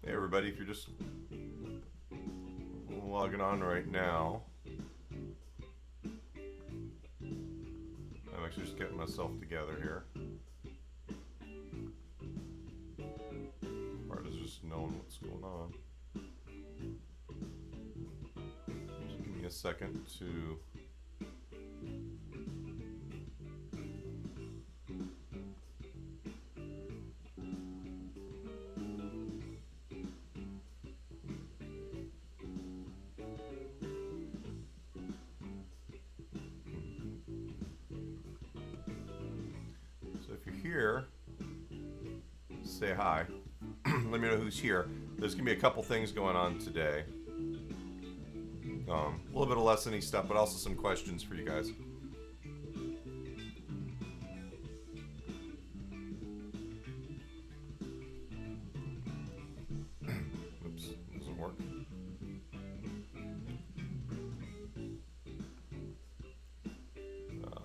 Hey everybody, if you're just logging on right now, I'm actually just getting myself together here. Part is just knowing what's going on. Just give me a second to here, say hi. Let me know who's here. There's gonna be a couple things going on today. A little bit of lessony stuff, but also some questions for you guys. Oops, doesn't work.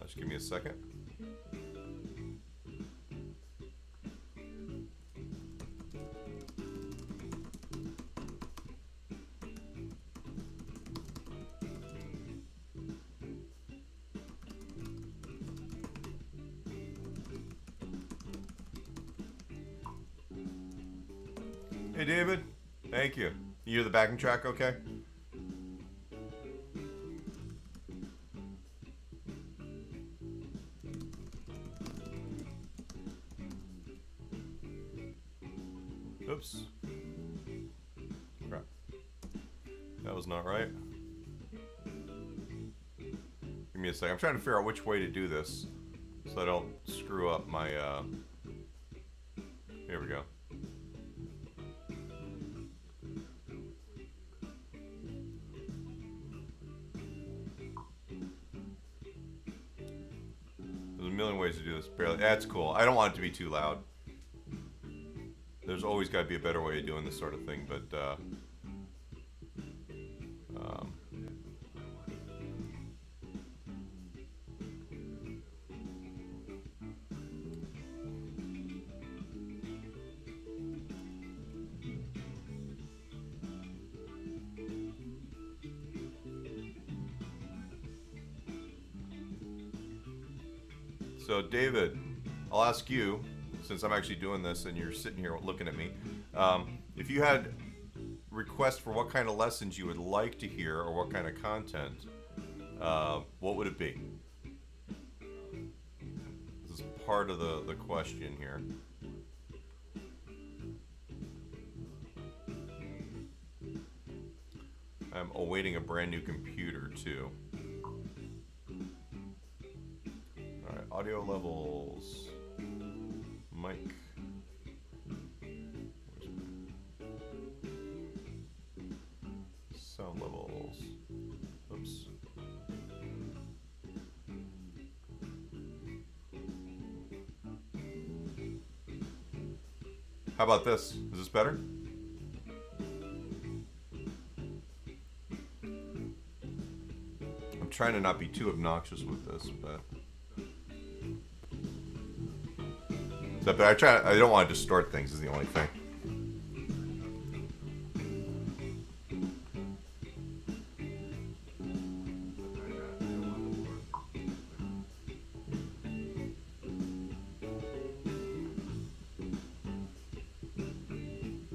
Just give me a second. Hey David, thank you. You hear the backing track okay? Oops. Crap. That was not right. Give me a second. I'm trying to figure out which way to do this so I don't screw up my, here we go. There's a million ways to do this. Barely. That's cool. I don't want it to be too loud. There's always got to be a better way of doing this sort of thing, but so David, I'll ask you, since I'm actually doing this and you're sitting here looking at me, if you had requests for what kind of lessons you would like to hear or what kind of content, what would it be? This is part of the question here. I'm awaiting a brand new computer too. Alright, audio levels. Mic. Sound levels. Oops. How about this? Is this better? I'm trying to not be too obnoxious with this, but but I don't want to distort things is the only thing.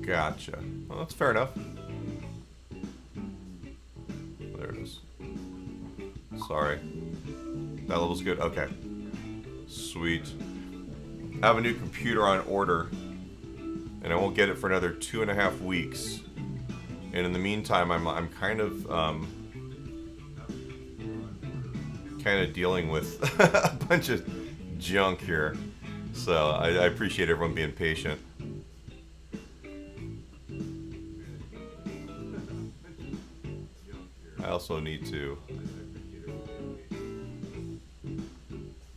Gotcha. Well, that's fair enough. There it is. Sorry. That level's good? Okay. Sweet. I have a new computer on order, and I won't get it for another 2.5 weeks. And in the meantime, I'm kind of dealing with a bunch of junk here. So I appreciate everyone being patient. I also need to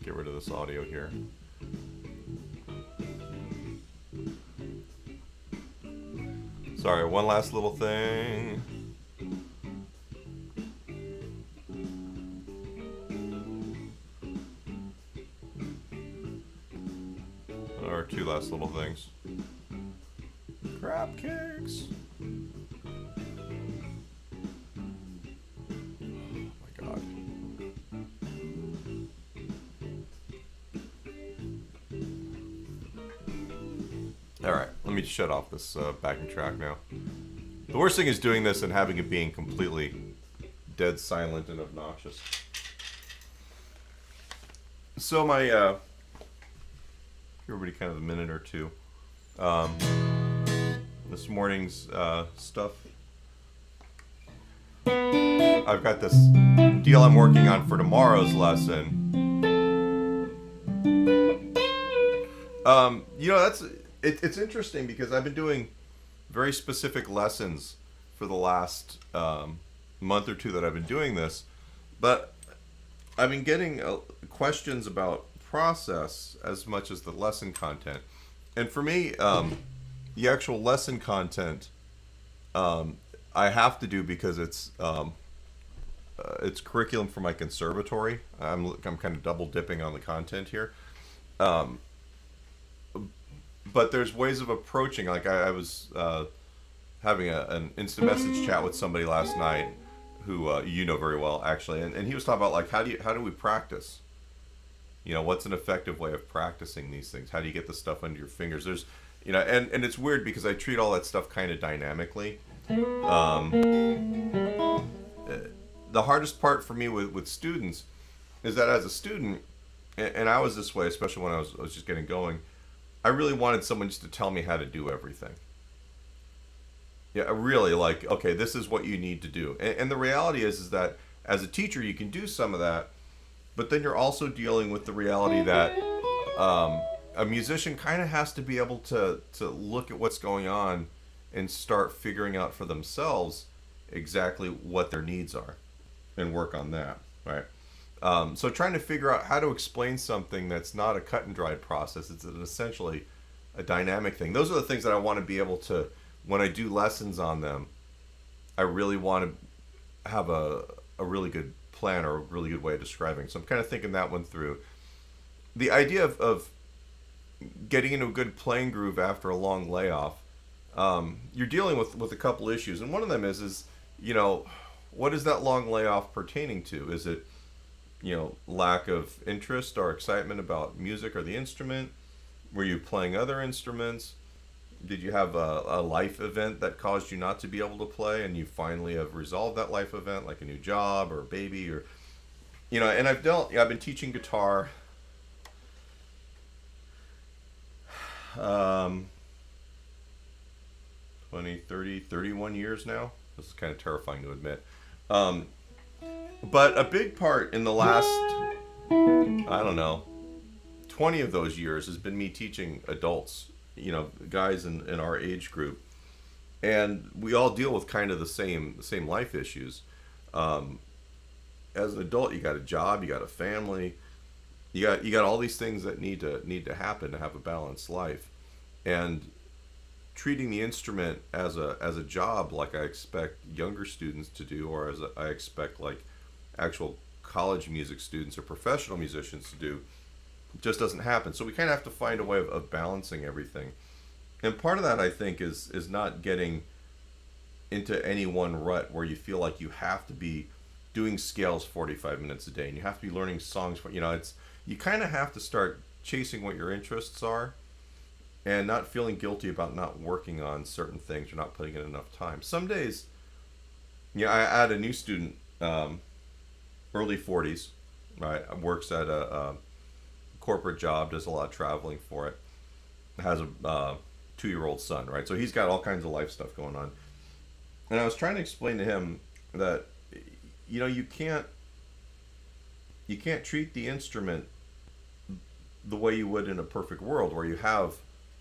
get rid of this audio here. Sorry, one last little thing. Or two last little things. Crab cakes. Oh my god. Alright, let me shut off this backing track now. The worst thing is doing this and having it being completely dead silent and obnoxious. So my, give everybody kind of a minute or two. This morning's stuff. I've got this deal I'm working on for tomorrow's lesson. You know, it's interesting because I've been doing very specific lessons for the last month or two that I've been doing this, but I've been getting questions about process as much as the lesson content. And for me, the actual lesson content I have to do because it's curriculum for my conservatory. I'm kind of double dipping on the content here. But there's ways of approaching. Like I was having an instant message chat with somebody last night who you know very well actually, and he was talking about like how do we practice? You know, what's an effective way of practicing these things? How do you get the stuff under your fingers? There's, you know, and it's weird because I treat all that stuff kind of dynamically. The hardest part for me with students is that as a student, and I was this way, especially when I was just getting going, I really wanted someone just to tell me how to do everything. Yeah, I really like, okay, this is what you need to do. And the reality is that as a teacher, you can do some of that, but then you're also dealing with the reality that a musician kind of has to be able to look at what's going on and start figuring out for themselves exactly what their needs are and work on that, right? So trying to figure out how to explain something that's not a cut and dried process, it's essentially a dynamic thing. Those are the things that I want to be able to, when I do lessons on them, I really want to have a really good plan or a really good way of describing. So I'm kind of thinking that one through. The idea of getting into a good playing groove after a long layoff, you're dealing with a couple issues. And one of them is, you know, what is that long layoff pertaining to? Is it, you know, lack of interest or excitement about music or the instrument? Were you playing other instruments? Did you have a life event that caused you not to be able to play and you finally have resolved that life event, like a new job or a baby, or, you know, and I've been teaching guitar 20, 30, 31 years now. This is kind of terrifying to admit. But a big part in the last, I don't know, 20 of those years has been me teaching adults, you know, guys in our age group. And we all deal with kind of the same life issues. As an adult, you got a job, you got a family, you got all these things that need to happen to have a balanced life. And treating the instrument as a job, like I expect younger students to do, or as I expect like actual college music students or professional musicians to do, just doesn't happen. So we kind of have to find a way of balancing everything. And part of that, I think, is not getting into any one rut where you feel like you have to be doing scales 45 minutes a day and you have to be learning songs for, you know, you kind of have to start chasing what your interests are and not feeling guilty about not working on certain things or not putting in enough time. Some days, I had a new student, early 40s, right? Works at a corporate job, does a lot of traveling for it, has a 2-year-old son, right? So he's got all kinds of life stuff going on. And I was trying to explain to him that, you know, you can't treat the instrument the way you would in a perfect world where you have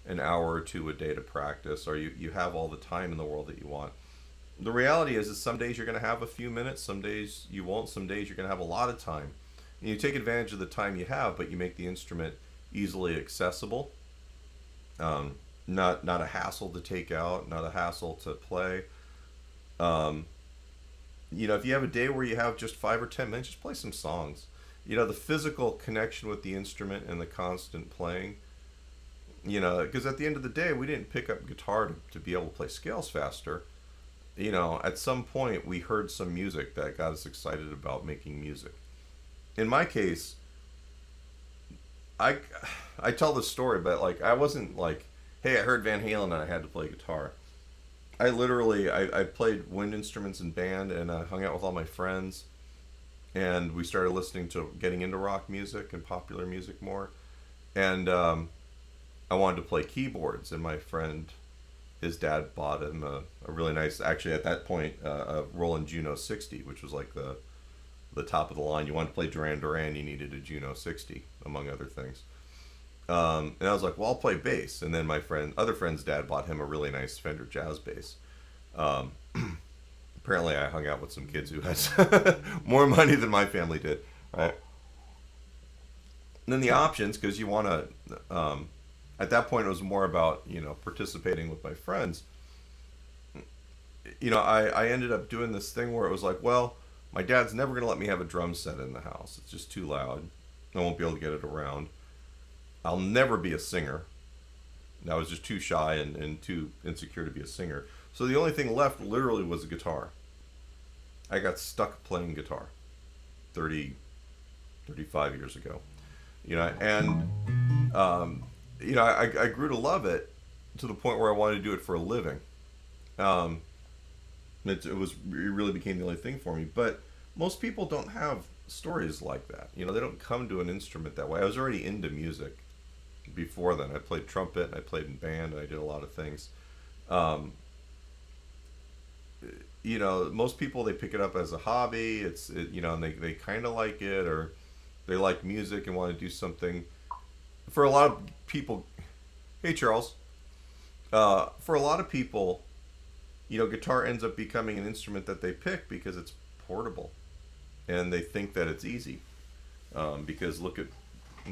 an hour or two a day to practice, or you have all the time in the world that you want. The reality is some days you're going to have a few minutes, some days you won't, some days you're going to have a lot of time. And you take advantage of the time you have, but you make the instrument easily accessible. Not a hassle to take out, not a hassle to play. You know, if you have a day where you have just 5 or 10 minutes, just play some songs. You know, the physical connection with the instrument and the constant playing You know, because at the end of the day, we didn't pick up guitar to be able to play scales faster. You know, at some point we heard some music that got us excited about making music. In my case, I I tell this story, but like I wasn't like, hey, I heard Van Halen and I had to play guitar. I literally I played wind instruments in band and I hung out with all my friends, and we started listening to getting into rock music and popular music more, and I wanted to play keyboards, and my friend, his dad bought him a really nice, actually at that point, a Roland Juno 60, which was like the top of the line. You wanted to play Duran Duran, you needed a Juno 60, among other things. And I was like, well, I'll play bass. And then my other friend's dad bought him a really nice Fender Jazz bass. Apparently I hung out with some kids who had more money than my family did, right? And then the options, because you want to, at that point it was more about, you know, participating with my friends. You know, I ended up doing this thing where it was like, well, my dad's never going to let me have a drum set in the house. It's just too loud. I won't be able to get it around. I'll never be a singer. I was just too shy and too insecure to be a singer. So the only thing left literally was a guitar. I got stuck playing guitar 35 years ago. You know, and, you know, I grew to love it to the point where I wanted to do it for a living. It really became the only thing for me. But most people don't have stories like that. You know, they don't come to an instrument that way. I was already into music before then. I played trumpet, and I played in band, and I did a lot of things. You know, most people, they pick it up as a hobby. You know, and they kind of like it, or they like music and want to do something. For a lot of people, hey Charles, for a lot of people, you know, guitar ends up becoming an instrument that they pick because it's portable, and they think that it's easy, because look at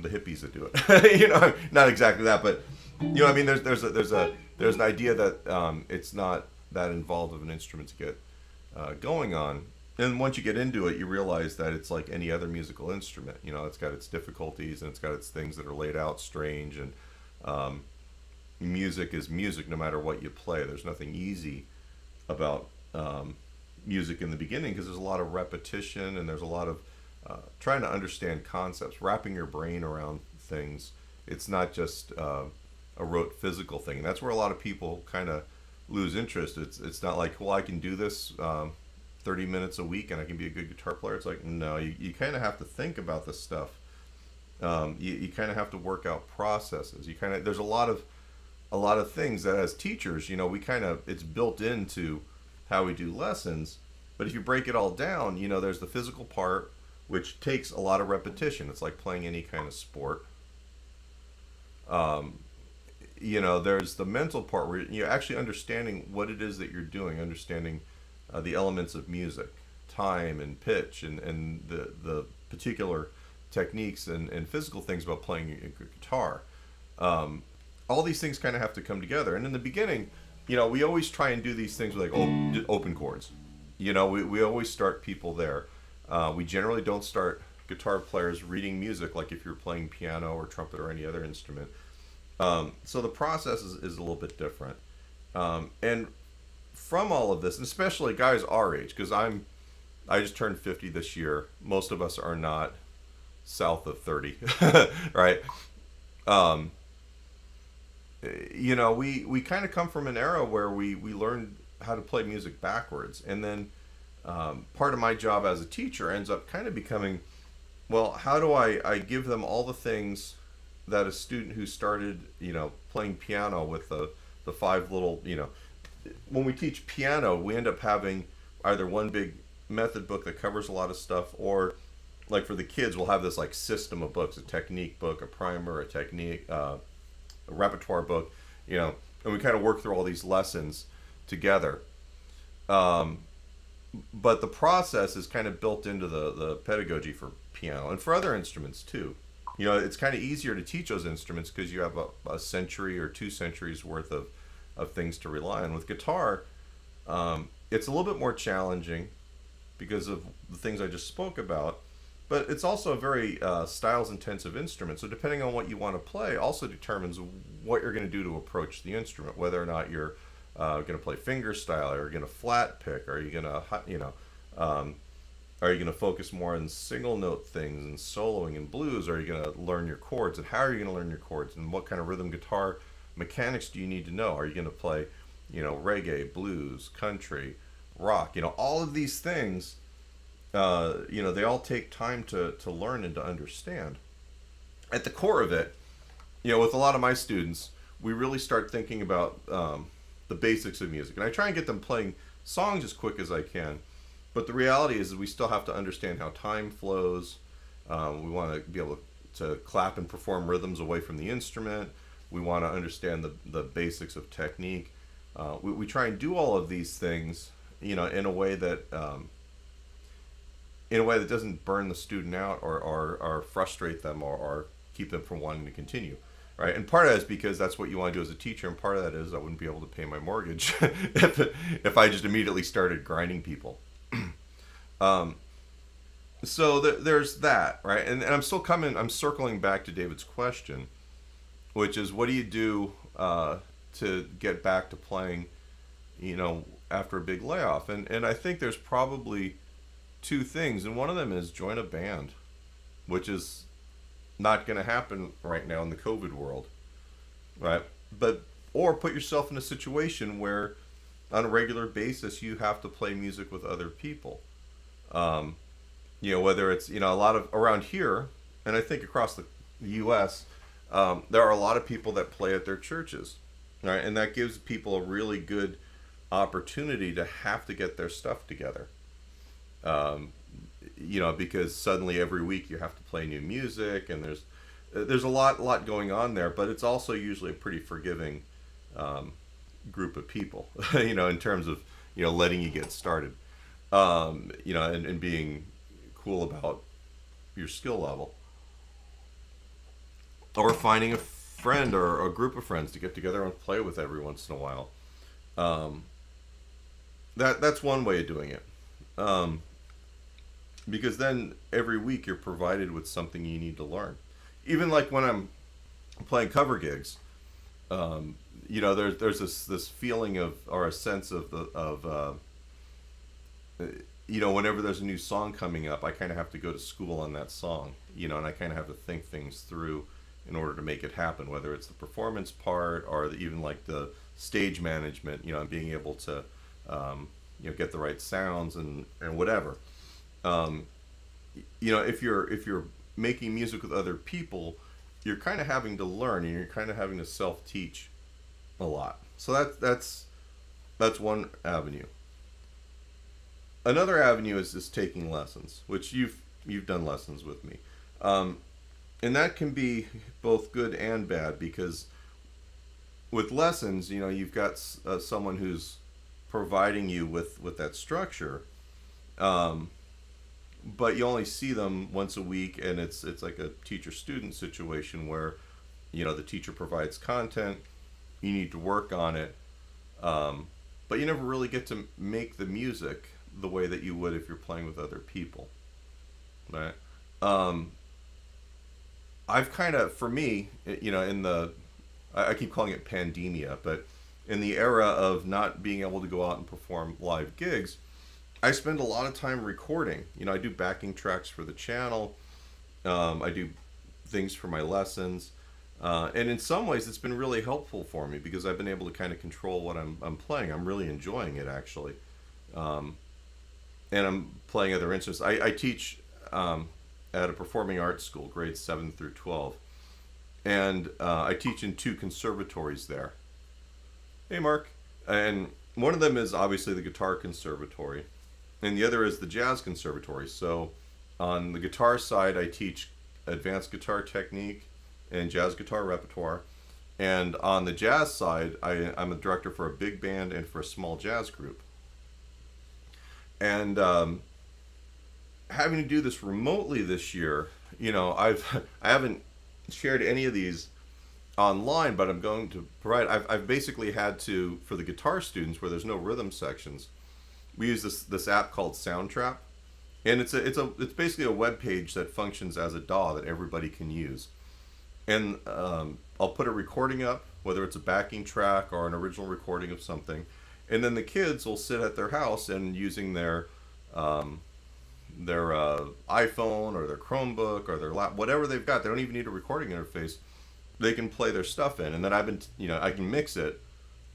the hippies that do it. You know, not exactly that, but you know, I mean, there's an idea that it's not that involved of an instrument to get going on. And once you get into it, you realize that it's like any other musical instrument. You know, it's got its difficulties and it's got its things that are laid out strange. And music is music no matter what you play. There's nothing easy about music in the beginning because there's a lot of repetition and there's a lot of trying to understand concepts, wrapping your brain around things. It's not just a rote physical thing. And that's where a lot of people kind of lose interest. It's not like, well, I can do this 30 minutes a week and I can be a good guitar player. It's like, no, you kind of have to think about this stuff. You kind of have to work out processes. There's a lot of things that as teachers, you know, it's built into how we do lessons. But if you break it all down, you know, there's the physical part, which takes a lot of repetition. It's like playing any kind of sport. You know, there's the mental part where you're actually understanding what it is that you're doing, understanding the elements of music, time and pitch, and the particular techniques and physical things about playing a guitar. All these things kind of have to come together. And in the beginning, you know, we always try and do these things with like open chords. You know, we always start people there. We generally don't start guitar players reading music like if you're playing piano or trumpet or any other instrument. So the process is a little bit different. And from all of this, and especially guys our age, because I just turned 50 this year. Most of us are not south of 30, right? You know, we kind of come from an era where we learned how to play music backwards. And then part of my job as a teacher ends up kind of becoming, well, how do I give them all the things that a student who started, you know, playing piano with the five little, you know, when we teach piano, we end up having either one big method book that covers a lot of stuff, or like for the kids, we'll have this like system of books, a technique book, a primer, a technique, a repertoire book, you know, and we kind of work through all these lessons together. But the process is kind of built into the pedagogy for piano and for other instruments too. You know, it's kind of easier to teach those instruments because you have a century or 2 centuries worth of things to rely on. With guitar, it's a little bit more challenging because of the things I just spoke about. but it's also a very styles intensive instrument. So depending on what you want to play also determines what you're going to do to approach the instrument, whether or not you're going to play finger style, or you're going to flat pick, or are you going to, are you going to focus more on single note things and soloing and blues? Or are you going to learn your chords, and how are you going to learn your chords, and what kind of rhythm guitar mechanics do you need to know? Are you going to play, reggae, blues, country, rock? All of these things, they all take time to learn and to understand. At the core of it, with a lot of my students, we really start thinking about the basics of music, and I try and get them playing songs as quick as I can. But the reality is that we still have to understand how time flows. We want to be able to clap and perform rhythms away from the instrument. We want to understand the basics of technique. We try and do all of these things, in a way that doesn't burn the student out or frustrate them or keep them from wanting to continue. Right, and part of that is because that's what you want to do as a teacher, and part of that is I wouldn't be able to pay my mortgage if I just immediately started grinding people. So there's that, right? And I'm circling back to David's question, which is, what do you do to get back to playing, after a big layoff? And I think there's probably two things, and one of them is join a band, which is not going to happen right now in the COVID world, right? Or put yourself in a situation where on a regular basis you have to play music with other people. Whether it's, a lot of around here, and I think across the U.S., there are a lot of people that play at their churches, right? And that gives people a really good opportunity to have to get their stuff together. Because suddenly every week you have to play new music, and there's a lot going on there, but it's also usually a pretty forgiving group of people, in terms of, letting you get started, and being cool about your skill level, or finding a friend or a group of friends to get together and play with every once in a while. That's one way of doing it. Because then every week you're provided with something you need to learn. Even like when I'm playing cover gigs, there's this feeling of, or a sense of whenever there's a new song coming up, I kind of have to go to school on that song, and I kind of have to think things through in order to make it happen, whether it's the performance part or even like the stage management, and being able to, get the right sounds and whatever. If you're making music with other people, you're kind of having to learn, and you're kind of having to self-teach a lot. So that's one avenue. Another avenue is taking lessons, which you've done lessons with me, and that can be both good and bad, because with lessons, you've got someone who's providing you with that structure. But you only see them once a week, and it's like a teacher-student situation where, the teacher provides content, you need to work on it, but you never really get to make the music the way that you would if you're playing with other people, right? I've kind of, for me, I keep calling it pandemia, but in the era of not being able to go out and perform live gigs, I spend a lot of time recording. I do backing tracks for the channel. I do things for my lessons. And in some ways, it's been really helpful for me, because I've been able to kind of control what I'm playing. I'm really enjoying it, actually. And I'm playing other instruments. I teach at a performing arts school, grades 7 through 12. And I teach in 2 conservatories there. Hey, Mark. And one of them is obviously the Guitar Conservatory, and the other is the Jazz Conservatory. So on the guitar side, I teach advanced guitar technique and jazz guitar repertoire. And on the jazz side, I'm a director for a big band and for a small jazz group. And having to do this remotely this year, I haven't shared any of these online, but I'm going to provide. I've basically had to, for the guitar students where there's no rhythm sections, we use this app called Soundtrap, and it's basically a web page that functions as a DAW that everybody can use. And I'll put a recording up, whether it's a backing track or an original recording of something, and then the kids will sit at their house and using their iPhone or their Chromebook or their lap, whatever they've got. They don't even need a recording interface. They can play their stuff in, and then I can mix it.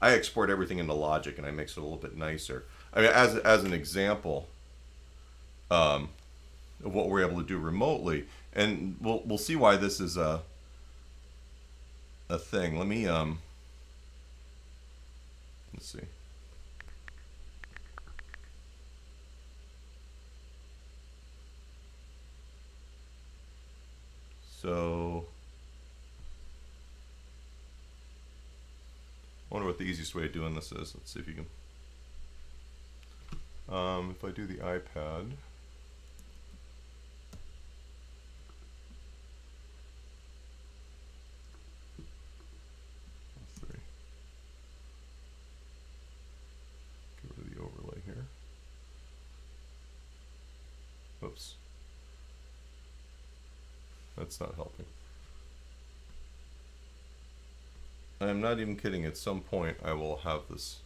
I export everything into Logic and I mix it a little bit nicer. I mean, as an example of what we're able to do remotely, and we'll see why this is a thing. Let me let's see. So, I wonder what the easiest way of doing this is. Let's see if you can. If I do the iPad. Let's see. Get rid of the overlay here. Oops. That's not helping. I'm not even kidding. At some point, I will have this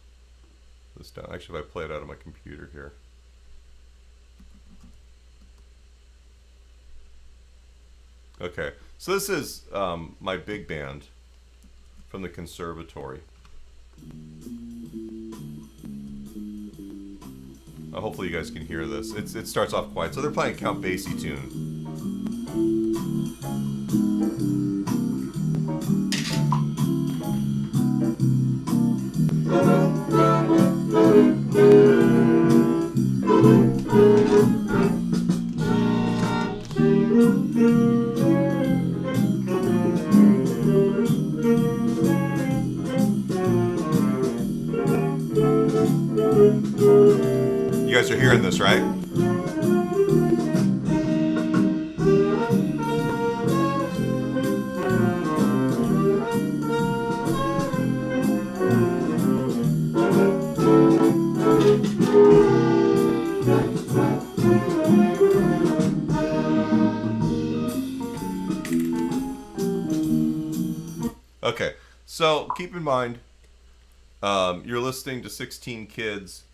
down. Actually, if I play it out of my computer here. Okay, so this is my big band from the conservatory. Hopefully, you guys can hear this. It starts off quiet, so they're playing a Count Basie tune. You guys are hearing this, right? Okay, so keep in mind, you're listening to 16 kids,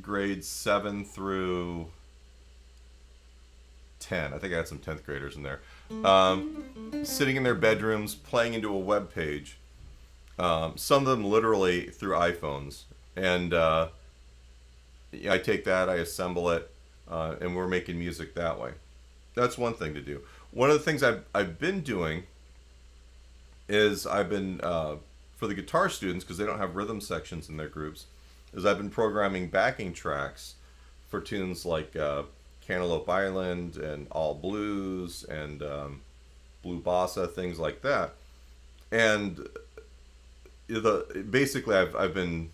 grades 7 through 10. I think I had some 10th graders in there. Sitting in their bedrooms, playing into a web page. Some of them literally through iPhones. And I take that, I assemble it, and we're making music that way. That's one thing to do. One of the things I've been doing is I've been, for the guitar students, because they don't have rhythm sections in their groups, is I've been programming backing tracks for tunes like Cantaloupe Island and All Blues and Blue Bossa, things like that. And basically I've been,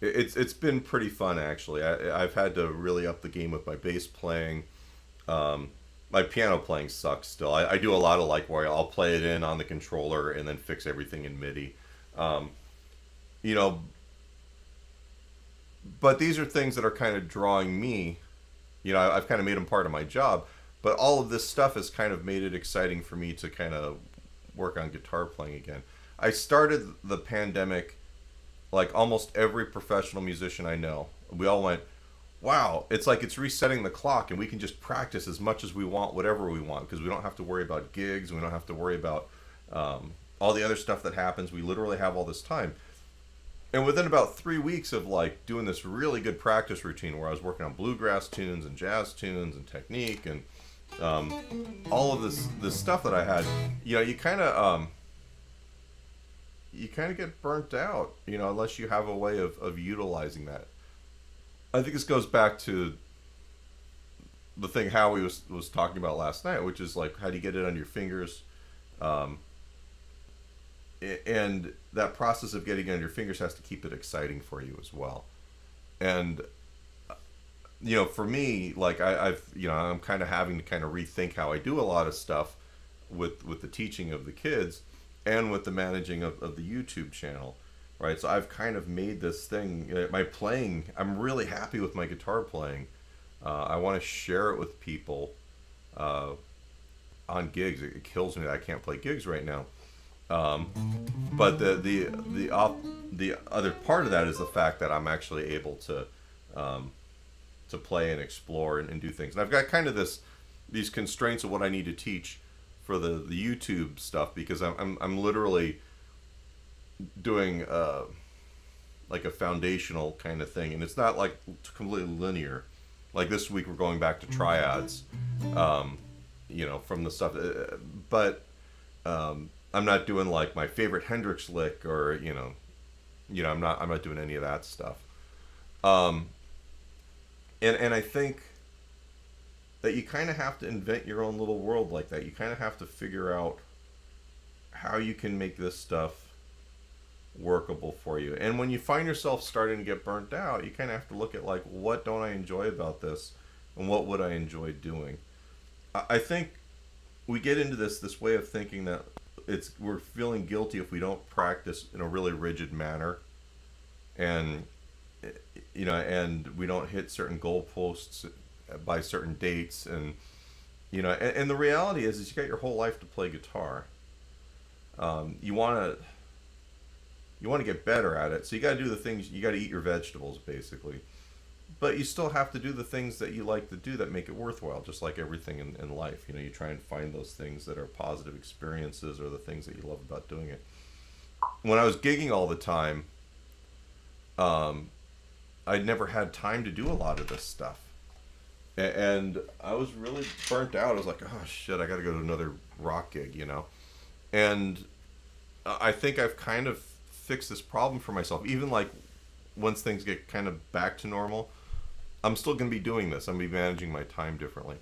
it's been pretty fun actually. I've had to really up the game with my bass playing. My piano playing sucks still. I do a lot of like where I'll play it in on the controller and then fix everything in MIDI. You know, but these are things that are kind of drawing me. You know, I've kind of made them part of my job. But all of this stuff has kind of made it exciting for me to kind of work on guitar playing again. I started the pandemic like almost every professional musician I know. We all went, wow, it's like it's resetting the clock and we can just practice as much as we want, whatever we want, because we don't have to worry about gigs, we don't have to worry about all the other stuff that happens. We literally have all this time. And within about 3 weeks of like doing this really good practice routine where I was working on bluegrass tunes and jazz tunes and technique and all of this stuff that I had, you know, you kind of get burnt out, you know, unless you have a way of utilizing that. I think this goes back to the thing Howie was talking about last night, which is like, how do you get it on your fingers? And that process of getting it on your fingers has to keep it exciting for you as well. And, you know, for me, like I'm kind of having to kind of rethink how I do a lot of stuff with the teaching of the kids and with the managing of the YouTube channel. Right, so I've kind of made this thing, my playing, I'm really happy with my guitar playing, I want to share it with people uh, on gigs. It kills me that I can't play gigs right now. Um, but the other part of that is the fact that I'm actually able um, to play and explore and do things. And I've got kind of these constraints of what I need to teach for the YouTube stuff, because I'm literally doing like a foundational kind of thing, and it's not like completely linear. Like this week we're going back to triads, um, you know, from the stuff, but I'm not doing like my favorite Hendrix lick, or I'm not doing any of that stuff. Um, and I think that you kind of have to invent your own little world like that. You kind of have to figure out how you can make this stuff workable for you. And when you find yourself starting to get burnt out, you kind of have to look at like, what don't I enjoy about this, and what would I enjoy doing? I think we get into this way of thinking that we're feeling guilty if we don't practice in a really rigid manner, and and we don't hit certain goalposts by certain dates, and and the reality is you got your whole life to play guitar. You want to get better at it, so you got to do the things. You got to eat your vegetables, basically, but you still have to do the things that you like to do that make it worthwhile, just like everything in life. You try and find those things that are positive experiences, or the things that you love about doing it. When I was gigging all the time, I'd never had time to do a lot of this stuff, and I was really burnt out. I was like, oh shit, I got to go to another rock gig. And I think I've kind of fixed this problem for myself. Even like once things get kind of back to normal, I'm still going to be doing this. I'm going to be managing my time differently.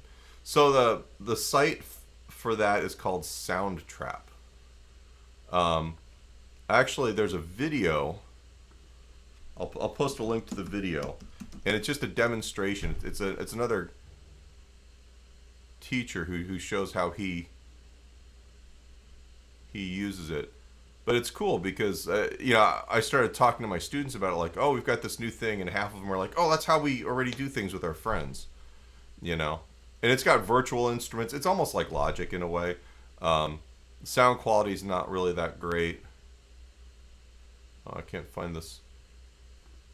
So the site for that is called Soundtrap. Actually, there's a video. I'll post a link to the video, and it's just a demonstration. It's another teacher who shows how he uses it. But it's cool because I started talking to my students about it, like, oh, we've got this new thing, and half of them are like, oh, that's how we already do things with our friends, And it's got virtual instruments. It's almost like Logic in a way. Sound quality is not really that great. Oh, I can't find this.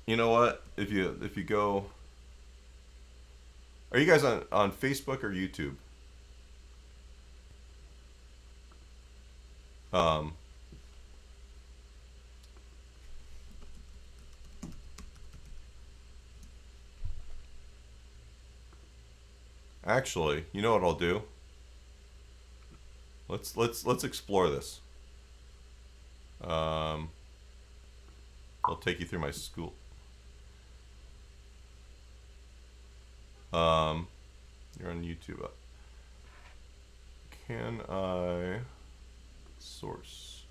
You know what? If you go, are you guys on Facebook or YouTube? Actually, you know what I'll do? Let's explore this. I'll take you through my school. You're on YouTube. Can I source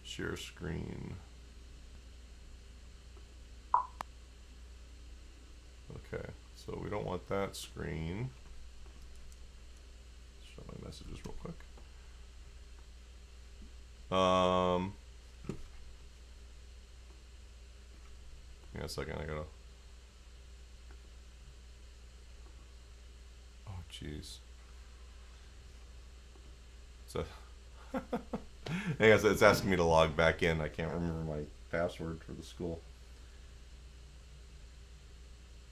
share screen? Okay, so we don't want that screen. Show my messages real quick. Hang on a second, I gotta. Oh, jeez. So, hang on, so it's asking me to log back in. I can't remember my password for the school.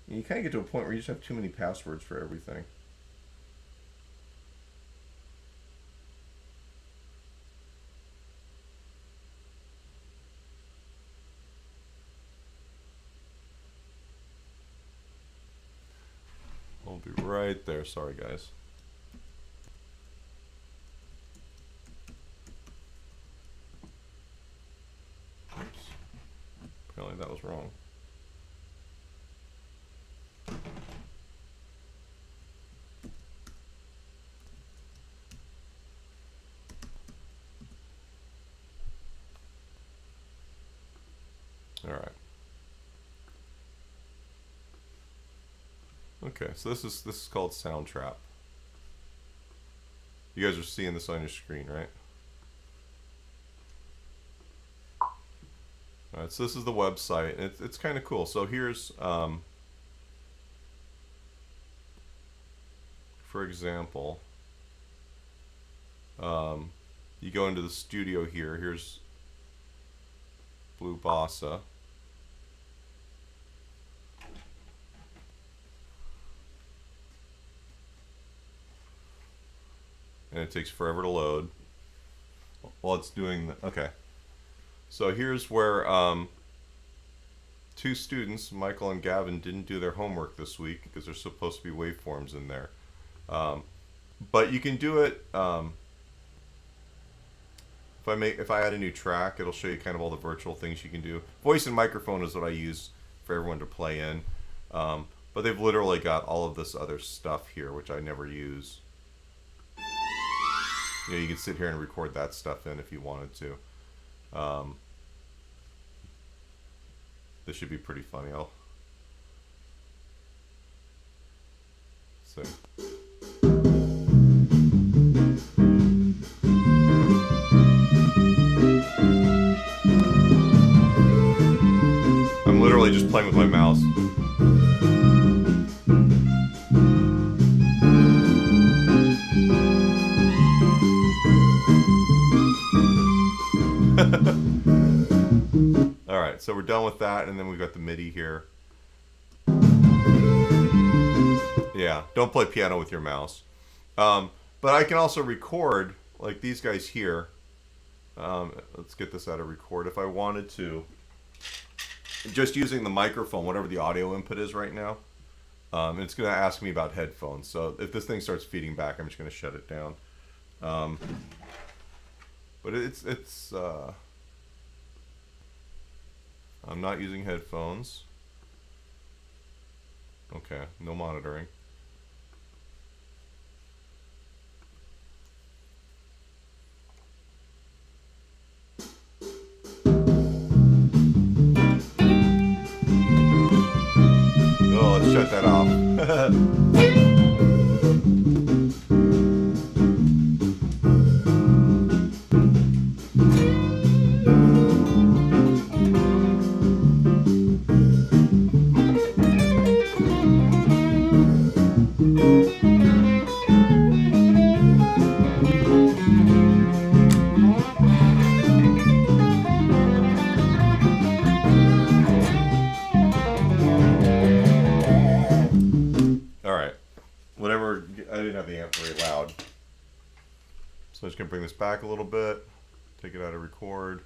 You kind of get to a point where you just have too many passwords for everything. I'll be right there. Sorry, guys. Oops. Apparently that was wrong. All right. Okay, so this is called Soundtrap. You guys are seeing this on your screen, right? All right, so this is the website, and it's kind of cool. So here's for example, you go into the studio here. Here's Blue Bossa. And it takes forever to load while it's doing the, okay. So here's where two students, Michael and Gavin, didn't do their homework this week because there's supposed to be waveforms in there. But you can do it, if I add a new track, it'll show you kind of all the virtual things you can do. Voice and microphone is what I use for everyone to play in. But they've literally got all of this other stuff here, which I never use. You know, you can sit here and record that stuff in if you wanted to. This should be pretty funny. So. I'm literally just playing with my mouse. Alright, so we're done with that, and then we've got the MIDI here. Yeah, don't play piano with your mouse. But I can also record, like these guys here. Let's get this out of record. If I wanted to, just using the microphone, whatever the audio input is right now, it's going to ask me about headphones. So if this thing starts feeding back, I'm just going to shut it down. But it's I'm not using headphones. Okay, no monitoring. Oh, let's shut that off. So I'm just going to bring this back a little bit, take it out of record.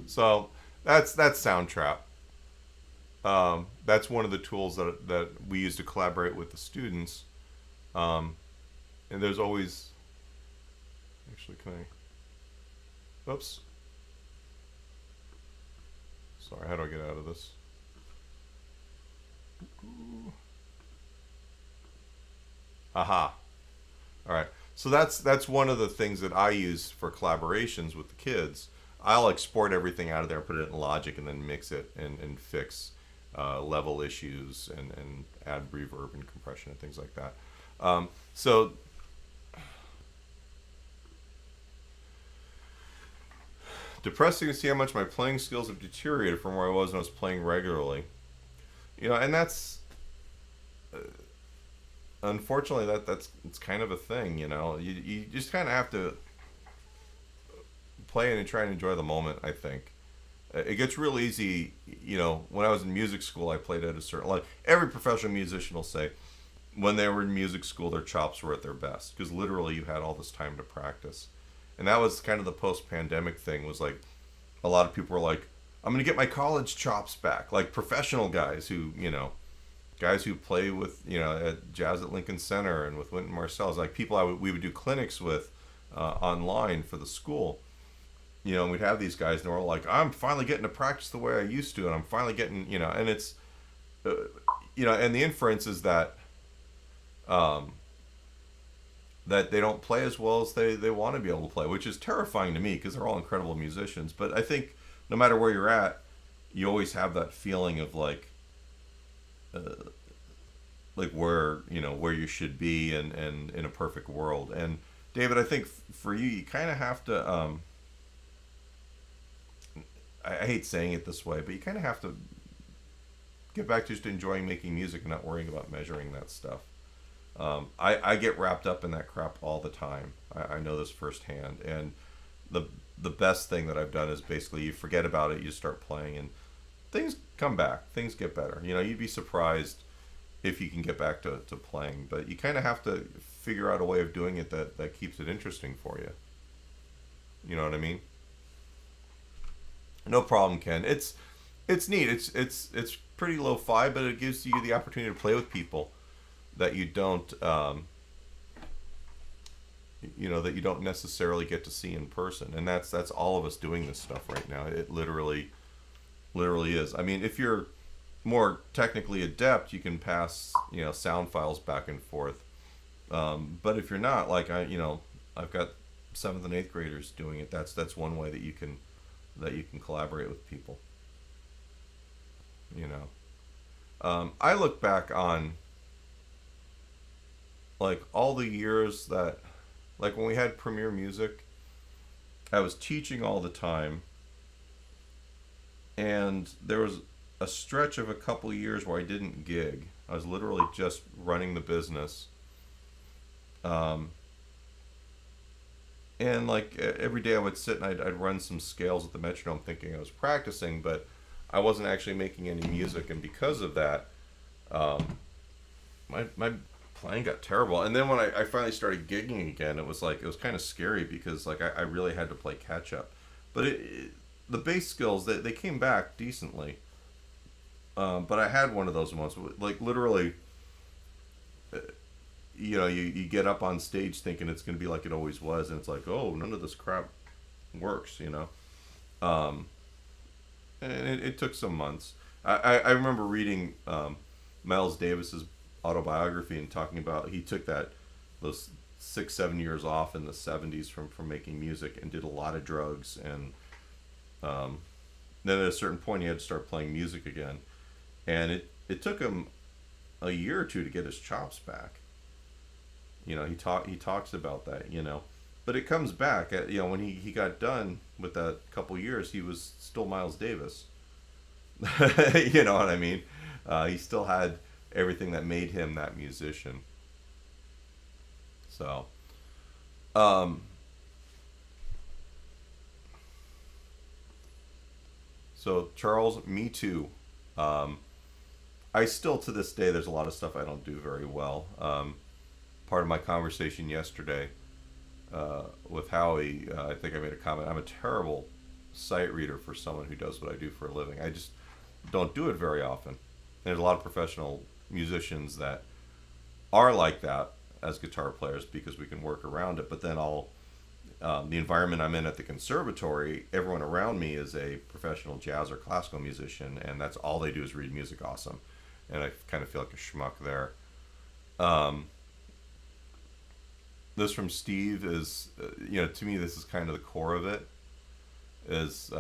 So that's Soundtrap. That's one of the tools that we use to collaborate with the students. And there's always, actually, can I, oops. Sorry, how do I get out of this? Aha. All right. So that's one of the things that I use for collaborations with the kids. I'll export everything out of there, put it in Logic, and then mix it and fix level issues and add reverb and compression and things like that. So depressing to see how much my playing skills have deteriorated from where I was when I was playing regularly. You know, and that's unfortunately it's kind of a thing. You know, you just kind of have to play and try and enjoy the moment. I think it gets real easy. You know, when I was in music school, I played at a certain, like every professional musician will say, when they were in music school, their chops were at their best because literally you had all this time to practice. And that was kind of the post-pandemic thing, was like a lot of people were like, I'm going to get my college chops back. Like professional guys who, you know, guys who play with, you know, at Jazz at Lincoln Center and with Wynton Marsalis, like people we would do clinics with online for the school. You know, and we'd have these guys and they're all like, I'm finally getting to practice the way I used to, and I'm finally getting, you know, and it's, you know, and the inference is that, that they don't play as well as they want to be able to play, which is terrifying to me because they're all incredible musicians. But I think no matter where you're at, you always have that feeling of like where, you know, where you should be and in a perfect world. And David, I think for you, you kind of have to. I hate saying it this way, but you kind of have to get back to just enjoying making music and not worrying about measuring that stuff. I get wrapped up in that crap all the time. I know this firsthand, and the the best thing that I've done is basically you forget about it, you start playing, and things come back. Things get better. You know, you'd be surprised if you can get back to playing, but you kind of have to figure out a way of doing it that keeps it interesting for you. You know what I mean? No problem, Ken. It's neat. It's pretty lo-fi, but it gives you the opportunity to play with people that you don't that you don't necessarily get to see in person, and that's all of us doing this stuff right now. It literally is. I mean, if you're more technically adept, you can pass sound files back and forth. But if you're not, like I've got 7th and 8th graders doing it. That's one way that you can collaborate with people. I look back on like all the years that, like when we had Premiere Music, I was teaching all the time, and there was a stretch of a couple years where I didn't gig. I was literally just running the business. And like every day I would sit and I'd run some scales at the metronome thinking I was practicing, but I wasn't actually making any music, and because of that, my playing got terrible. And then when I finally started gigging again, it was kind of scary because like I really had to play catch up. But the bass skills, they came back decently. But I had one of those moments, like literally, you get up on stage thinking it's going to be like it always was, and it's like, oh, none of this crap works, And it took some months. I remember reading Miles Davis's autobiography and talking about he took those 6-7 years off in the 70s from making music and did a lot of drugs, and then at a certain point he had to start playing music again, and it took him a year or two to get his chops back. He talks about that, but it comes back. When he got done with that couple years, he was still Miles Davis. You know what I mean? He still had everything that made him that musician. So, Charles, me too. I still, to this day, there's a lot of stuff I don't do very well. Part of my conversation yesterday with Howie, I think I made a comment. I'm a terrible sight reader for someone who does what I do for a living. I just don't do it very often. There's a lot of professional musicians that are like that as guitar players because we can work around it. But then the environment I'm in at the conservatory, everyone around me is a professional jazz or classical musician, and that's all they do is read music awesome. And I kind of feel like a schmuck there. This from Steve is, to me, this is kind of the core of it. Is,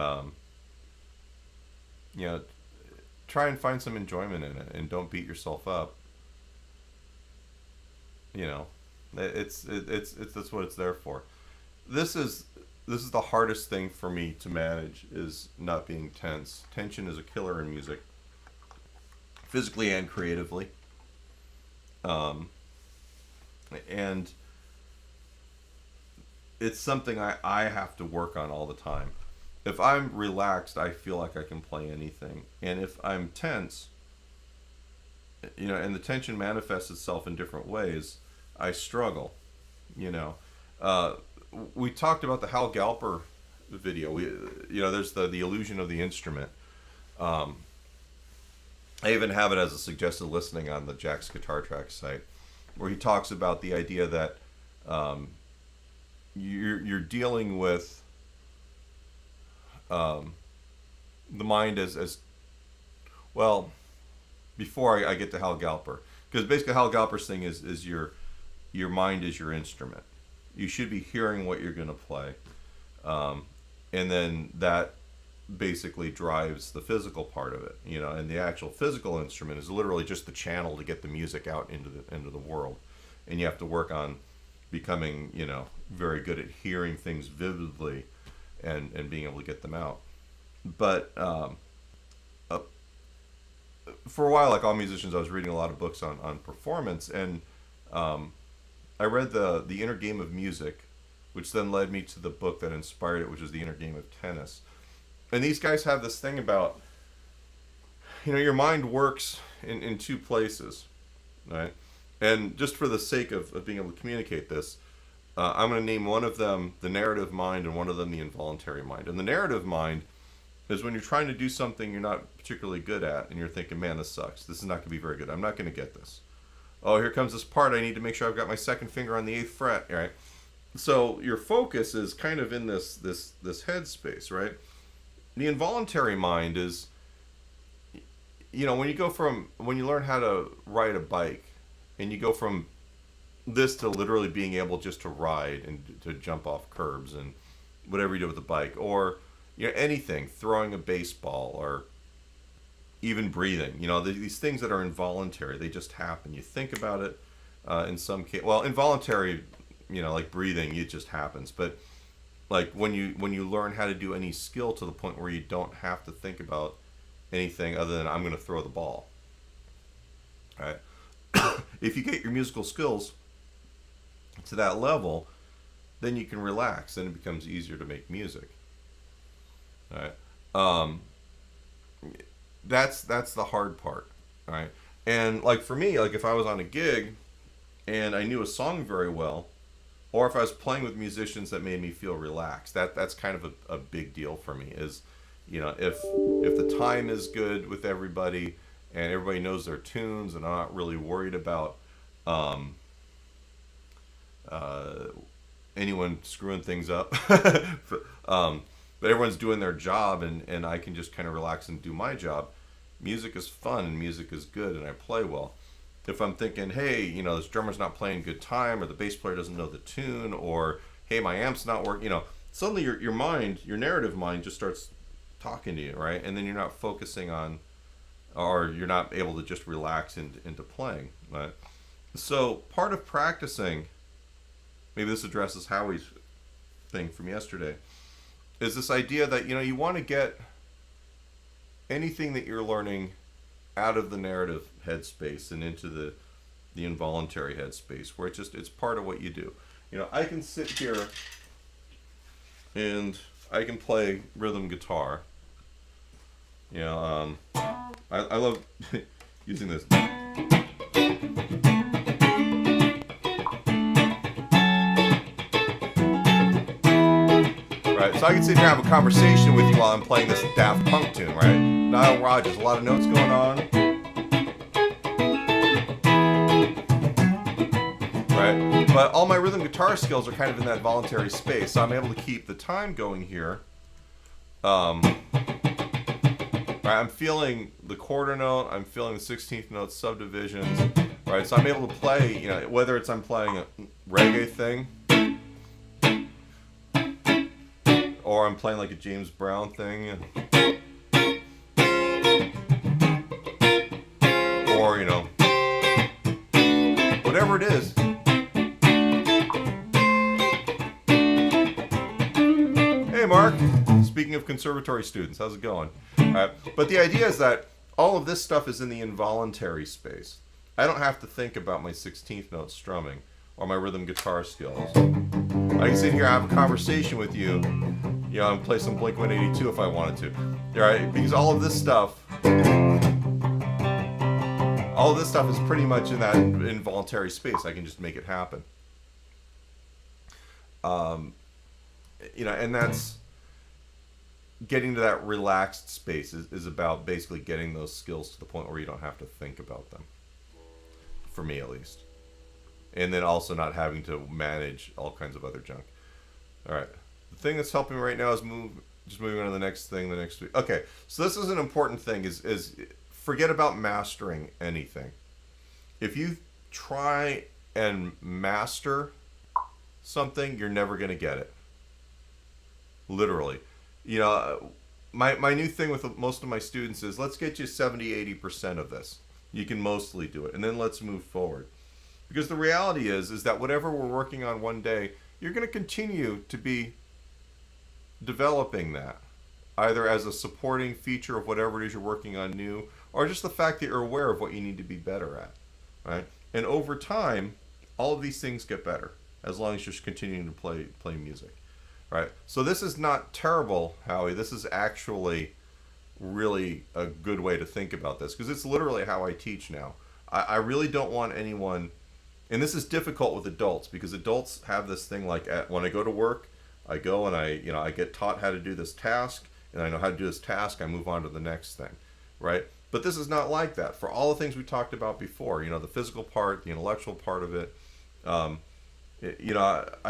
try and find some enjoyment in it, and don't beat yourself up. It's that's what it's there for. This is the hardest thing for me to manage, is not being tense. Tension is a killer in music, physically and creatively. And it's something I have to work on all the time. If I'm relaxed, I feel like I can play anything. And if I'm tense, and the tension manifests itself in different ways, I struggle. We talked about the Hal Galper video. There's the illusion of the instrument. I even have it as a suggested listening on the Jack's Guitar Track site, where he talks about the idea that you're dealing with the mind as well. Before I get to Hal Galper, because basically Hal Galper's thing is your mind is your instrument. You should be hearing what you're going to play, and then that basically drives the physical part of it. And the actual physical instrument is literally just the channel to get the music out into the world, and you have to work on becoming very good at hearing things vividly and being able to get them out. But for a while, like all musicians, I was reading a lot of books on performance, and I read the Inner Game of Music, which then led me to the book that inspired it, which is The Inner Game of Tennis. And these guys have this thing about, your mind works in two places, right? And just for the sake of being able to communicate this, I'm going to name one of them the narrative mind and one of them the involuntary mind. And the narrative mind is when you're trying to do something you're not particularly good at, and you're thinking, man, this sucks. This is not going to be very good. I'm not going to get this. Oh, here comes this part. I need to make sure I've got my second finger on the 8th fret, right? So your focus is kind of in this headspace, right? The involuntary mind is, when you learn how to ride a bike, and you go from this to literally being able just to ride and to jump off curbs and whatever you do with the bike, or anything, throwing a baseball, or even breathing. These things that are involuntary, they just happen. You think about it. In some case, well, involuntary, like breathing, it just happens. But like when you learn how to do any skill to the point where you don't have to think about anything other than I'm going to throw the ball. All right. If you get your musical skills to that level, then you can relax, and it becomes easier to make music. All right. That's the hard part. All right. And like for me, like if I was on a gig and I knew a song very well, or if I was playing with musicians that made me feel relaxed, that's kind of a big deal for me. Is if the time is good with everybody and everybody knows their tunes, and I'm not really worried about anyone screwing things up, but everyone's doing their job, and I can just kind of relax and do my job. Music is fun and music is good, and I play well. If I'm thinking, hey, this drummer's not playing good time, or the bass player doesn't know the tune, or hey, my amp's not working, suddenly your mind, your narrative mind, just starts talking to you, right? And then you're not focusing on, or you're not able to just relax into playing, right? So part of practicing, maybe this addresses Howie's thing from yesterday, is this idea that you want to get anything that you're learning out of the narrative headspace and into the involuntary headspace, where it's part of what you do. I can sit here and I can play rhythm guitar. I love using this. Right, so I can sit here and have a conversation with you while I'm playing this Daft Punk tune, right? Nile Rodgers, a lot of notes going on. Right, but all my rhythm guitar skills are kind of in that voluntary space, so I'm able to keep the time going here. Right, I'm feeling the quarter note, I'm feeling the 16th note subdivisions, right? So I'm able to play, whether I'm playing a reggae thing, or I'm playing like a James Brown thing, or whatever it is. Hey Mark, speaking of conservatory students, how's it going? But the idea is that all of this stuff is in the involuntary space. I don't have to think about my 16th note strumming or my rhythm guitar skills. I can sit here and have a conversation with you, and play some Blink-182 if I wanted to, right? Because all of this stuff is pretty much in that involuntary space. I can just make it happen. And that's getting to that relaxed space is about basically getting those skills to the point where you don't have to think about them. For me, at least. And then also not having to manage all kinds of other junk. All right. The thing that's helping me right now is moving on to the next thing the next week. Okay, so this is an important thing, is forget about mastering anything. If you try and master something, you're never going to get it. Literally. My new thing with most of my students is, let's get you 70-80% of this. You can mostly do it, and then let's move forward. Because the reality is that whatever we're working on one day you're going to continue to be developing that, either as a supporting feature of whatever it is you're working on new, or just the fact that you're aware of what you need to be better at, right? And over time, all of these things get better as long as you're continuing to play music, right? So this is not terrible, Howie. This is actually really a good way to think about this, because it's literally how I teach now. I really don't want anyone, and this is difficult with adults, because adults have this thing like, when I go to work, I go and I get taught how to do this task, and I know how to do this task, I move on to the next thing, right? But this is not like that. For all the things we talked about before, the physical part, the intellectual part of it, I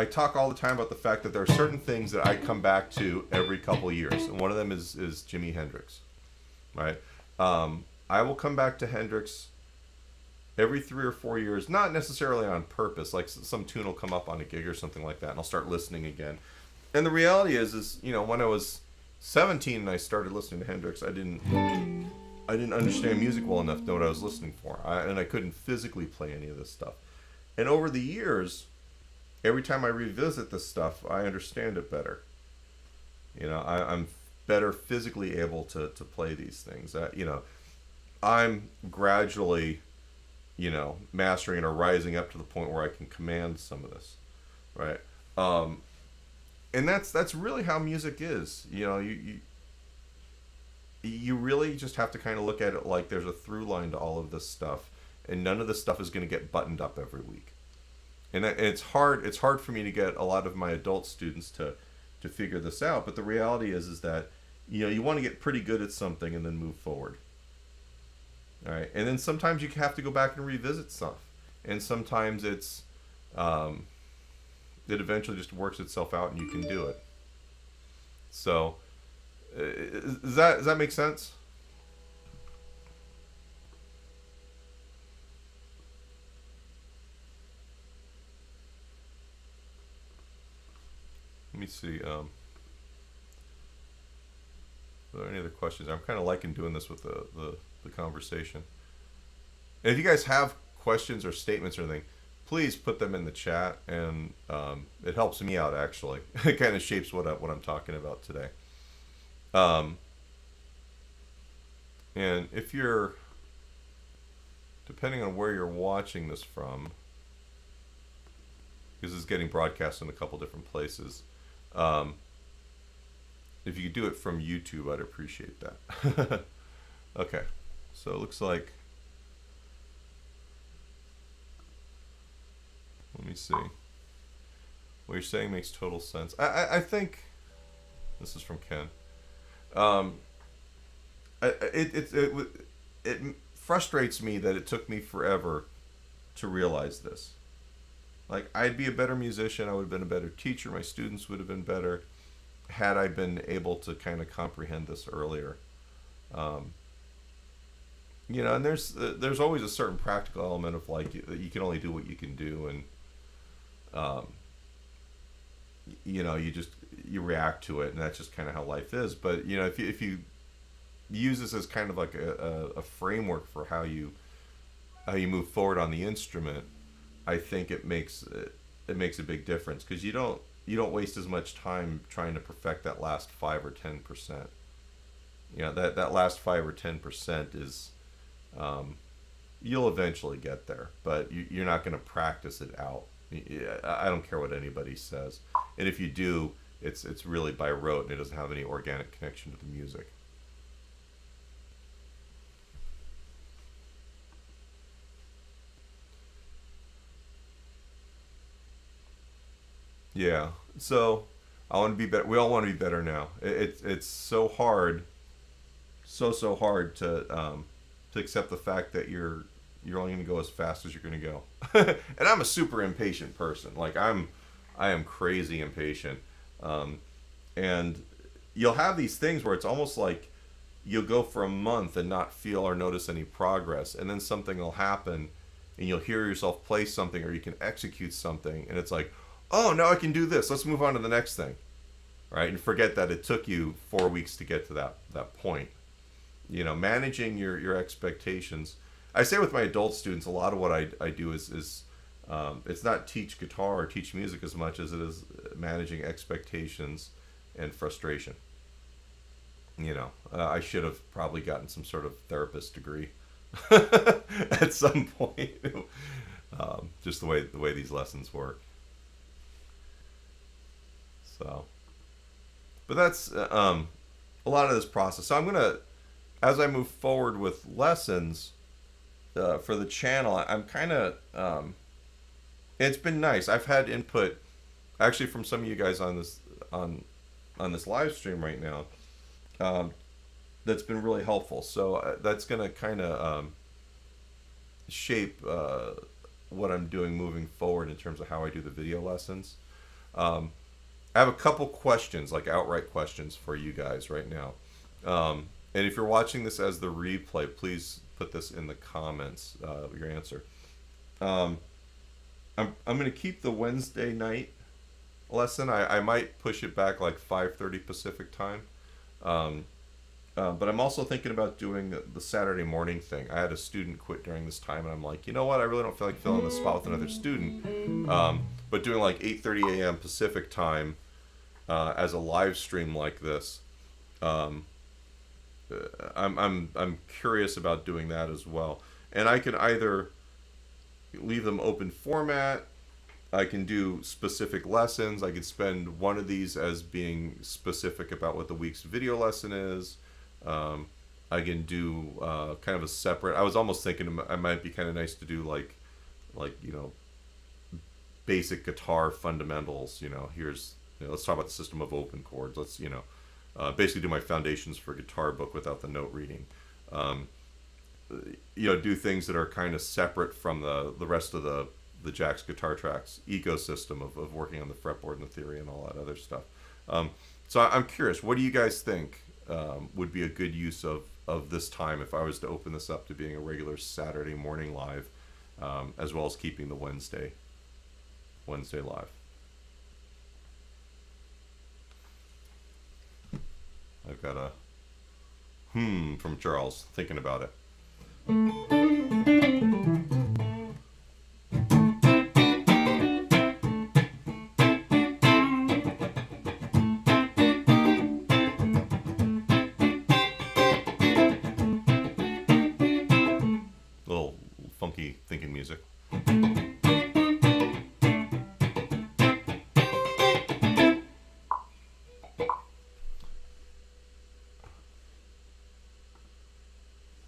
talk all the time about the fact that there are certain things that I come back to every couple of years, and one of them is Jimi Hendrix, right? I will come back to Hendrix every 3 or 4 years, not necessarily on purpose, like some tune will come up on a gig or something like that, and I'll start listening again. And the reality is when I was 17 and I started listening to Hendrix, I didn't understand music well enough to know what I was listening for, and I couldn't physically play any of this stuff. And over the years, every time I revisit this stuff, I understand it better. I'm better physically able to play these things. I'm gradually, mastering or rising up to the point where I can command some of this, right? And that's really how music is. You really just have to kind of look at it like there's a through line to all of this stuff, and none of this stuff is going to get buttoned up every week. And it's hard for me to get a lot of my adult students to figure this out. But the reality is that you want to get pretty good at something and then move forward. All right, and then sometimes you have to go back and revisit stuff, and sometimes it eventually just works itself out and you can do it. So does that make sense? Let me see. Are there any other questions? I'm kind of liking doing this with the conversation. And if you guys have questions or statements or anything, please put them in the chat, and it helps me out, actually. It kind of shapes what I'm talking about today. And if you're, depending on where you're watching this from, because it's getting broadcast in a couple different places, if you could do it from YouTube, I'd appreciate that. Okay, so it looks like, let me see. What you're saying makes total sense. I think, this is from Ken. It frustrates me that it took me forever to realize this. Like, I'd be a better musician, I would have been a better teacher, my students would have been better had I been able to kind of comprehend this earlier. And there's always a certain practical element of like you can only do what you can do, and you react to it, and that's just kind of how life is. But if you use this as kind of like a framework for how you move forward on the instrument, I think it makes a big difference, because you don't waste as much time trying to perfect that last 5 or 10%. That last 5 or 10% is, you'll eventually get there, but you're not going to practice it out. I don't care what anybody says, and if you do, it's really by rote, and it doesn't have any organic connection to the music. Yeah, so I want to be better. We all want to be better now. It's so hard, so hard to accept the fact that you're only going to go as fast as you're going to go. And I'm a super impatient person. Like I am crazy impatient. And you'll have these things where it's almost like you'll go for a month and not feel or notice any progress, and then something will happen, and you'll hear yourself play something, or you can execute something, and it's like, oh, now I can do this. Let's move on to the next thing, right? And forget that it took you 4 weeks to get to that point. Managing your expectations. I say with my adult students, a lot of what I do is It's not teach guitar or teach music as much as it is managing expectations and frustration. You know, I should have probably gotten some sort of therapist degree at some point. Just the way these lessons work. So, but that's a lot of this process. So I'm gonna, as I move forward with lessons for the channel, I'm kind of. It's been nice. I've had input, actually, from some of you guys on this live stream right now. That's been really helpful. So that's gonna kind of shape what I'm doing moving forward in terms of how I do the video lessons. I have a couple questions, like outright questions for you guys right now. And if you're watching this as the replay, please put this in the comments, your answer. I'm going to keep the Wednesday night lesson. I might push it back like 5:30 Pacific time. But I'm also thinking about doing the Saturday morning thing. I had a student quit during this time, and I'm like, you know what? I really don't feel like filling the spot with another student. But doing like 8:30 a.m. Pacific time as a live stream like this, I'm curious about doing that as well. And I can either leave them open format. I can do specific lessons. I could spend one of these as being specific about what the week's video lesson is. I can do kind of a separate. I was almost thinking it might be kind of nice to do like you know, basic guitar fundamentals. You know, let's talk about the system of open chords. Let's basically do my foundations for guitar book without the note reading. You know, do things that are kind of separate from the rest of the Jack's Guitar Tracks ecosystem of working on the fretboard and the theory and all that other stuff. So I'm curious, what do you guys think would be a good use of this time if I was to open this up to being a regular Saturday morning live, as well as keeping the Wednesday live? I've got a from Charles, thinking about it. Little funky thinking music.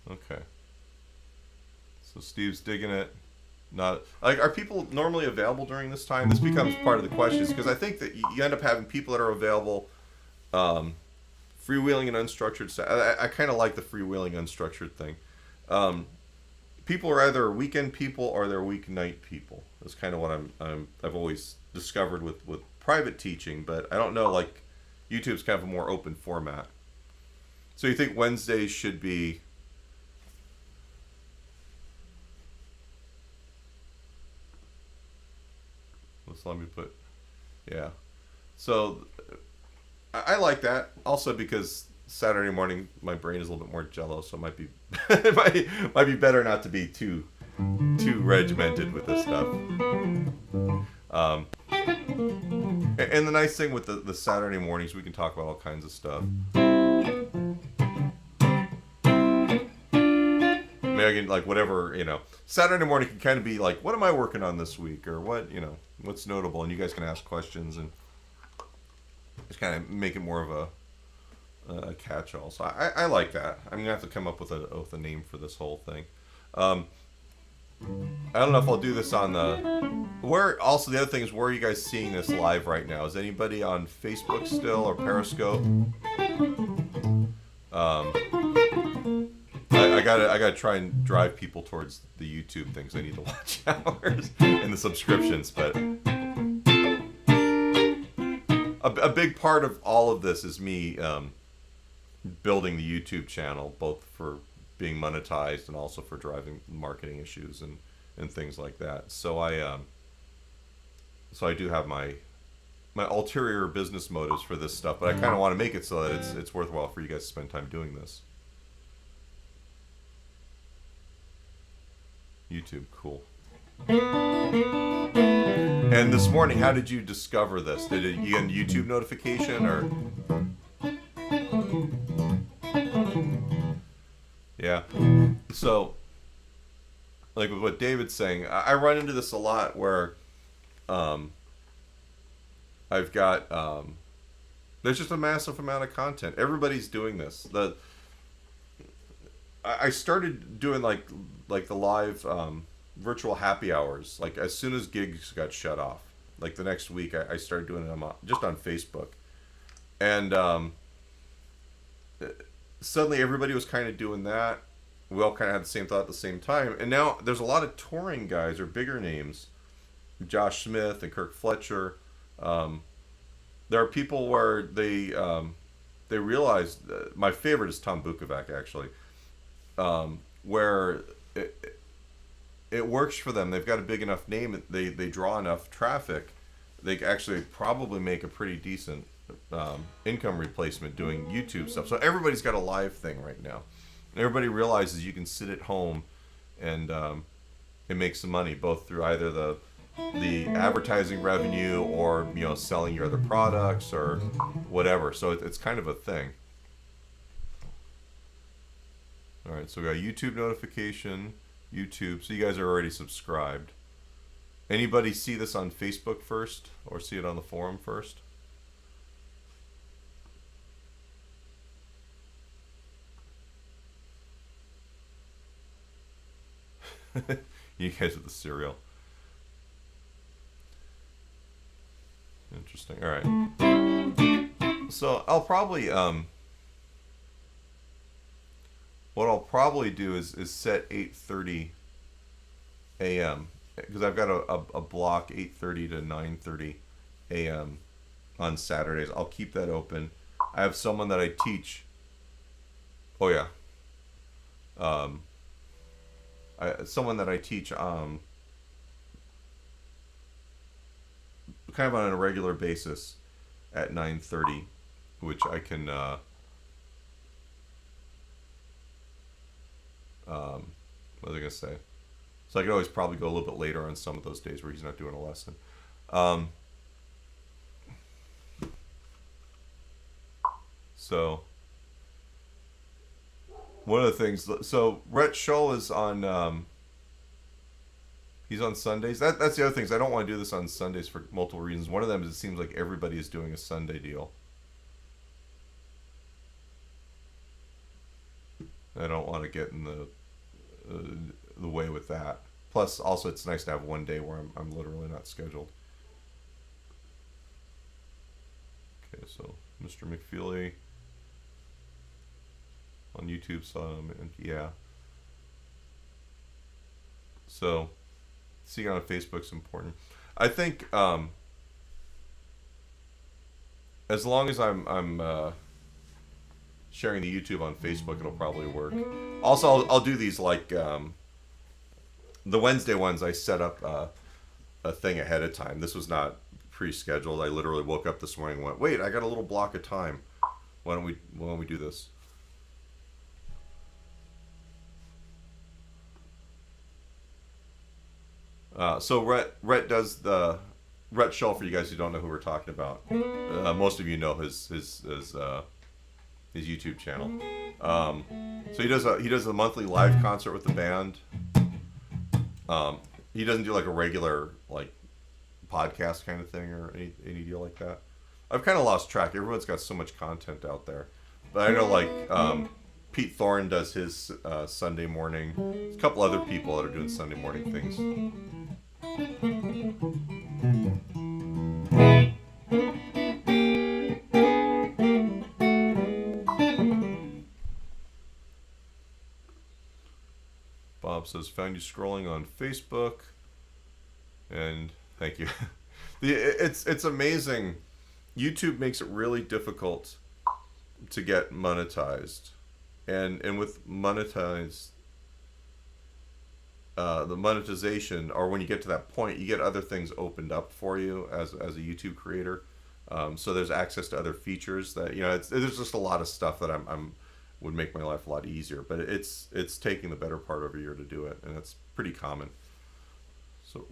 Okay. So Steve's digging it. Not like, are people normally available during this time? This becomes part of the questions, because I think that you end up having people that are available, freewheeling and unstructured. I kind of like the freewheeling unstructured thing. People are either weekend people or they're weeknight people. That's kind of what I've always discovered with private teaching, but I don't know, like YouTube's kind of a more open format. So you think Wednesdays should be? Let's let me put, yeah. So I like that also because Saturday morning my brain is a little bit more jello, so it might be it might be better not to be too regimented with this stuff. And the nice thing with the Saturday mornings, we can talk about all kinds of stuff. Maybe I can, like, whatever, you know. Saturday morning can kind of be like, what am I working on this week, or what, you know, what's notable, and you guys can ask questions and just kind of make it more of a catch-all. So I like that. I'm gonna have to come up with a name for this whole thing. I don't know if I'll do this on also the other thing is, where are you guys seeing this live right now? Is anybody on Facebook still, or Periscope? I gotta try and drive people towards the YouTube things. I need the watch hours and the subscriptions, but a big part of all of this is me building the YouTube channel, both for being monetized and also for driving marketing issues and things like that. So I do have my ulterior business motives for this stuff, but I kind of want to make it so that it's worthwhile for you guys to spend time doing this. YouTube, cool. And this morning, how did you discover this? Did you get a YouTube notification or? Yeah. So, like with what David's saying, I run into this a lot where I've got there's just a massive amount of content. Everybody's doing this. I started doing like the live virtual happy hours like as soon as gigs got shut off. Like the next week, I started doing them just on Facebook, and suddenly everybody was kind of doing that. We all kind of had the same thought at the same time, and now there's a lot of touring guys or bigger names, Josh Smith and Kirk Fletcher. There are people where they realize my favorite is Tom Bukovac actually, where it works for them. They've got a big enough name. They draw enough traffic. They actually probably make a pretty decent income replacement doing YouTube stuff. So everybody's got a live thing right now. And everybody realizes you can sit at home and make some money both through either the advertising revenue or selling your other products or whatever. So it's kind of a thing. All right, so we got YouTube notification. YouTube. So you guys are already subscribed. Anybody see this on Facebook first or see it on the forum first? You guys with the cereal. Interesting. All right. So I'll probably what I'll probably do is set 8:30 a.m. because I've got a block 8:30 to 9:30 a.m. on Saturdays. I'll keep that open. I have someone that I teach. Oh yeah. Someone that I teach kind of on a regular basis at 9:30, which I can what was I gonna say? So I could always probably go a little bit later on some of those days where he's not doing a lesson. So one of the things, so Rhett Shull is on, he's on Sundays. That's the other thing, is I don't want to do this on Sundays for multiple reasons. One of them is it seems like everybody is doing a Sunday deal. I don't want to get in the way with that. Plus, also, it's nice to have one day where I'm literally not scheduled. Okay, so Mr. McFeely on YouTube, and yeah. So seeing on Facebook's important. I think as long as I'm sharing the YouTube on Facebook, it'll probably work. Also, I'll do these like the Wednesday ones. I set up a thing ahead of time. This was not pre-scheduled. I literally woke up this morning and went, wait, I got a little block of time. Why don't we do this? So Rhett does the Rhett Shull, for you guys who don't know who we're talking about. Most of you know his YouTube channel. So he does a monthly live concert with the band. He doesn't do like a regular like podcast kind of thing or any deal like that. I've kind of lost track. Everyone's got so much content out there, but I know like Pete Thorne does his Sunday morning. There's a couple other people that are doing Sunday morning things. Bob says, found you scrolling on Facebook. And thank you. It's amazing. YouTube makes it really difficult to get monetized. And with monetized, the monetization, or when you get to that point, you get other things opened up for you as a YouTube creator. So there's access to other features that, there's just a lot of stuff that would make my life a lot easier, but it's taking the better part of a year to do it, and it's pretty common. So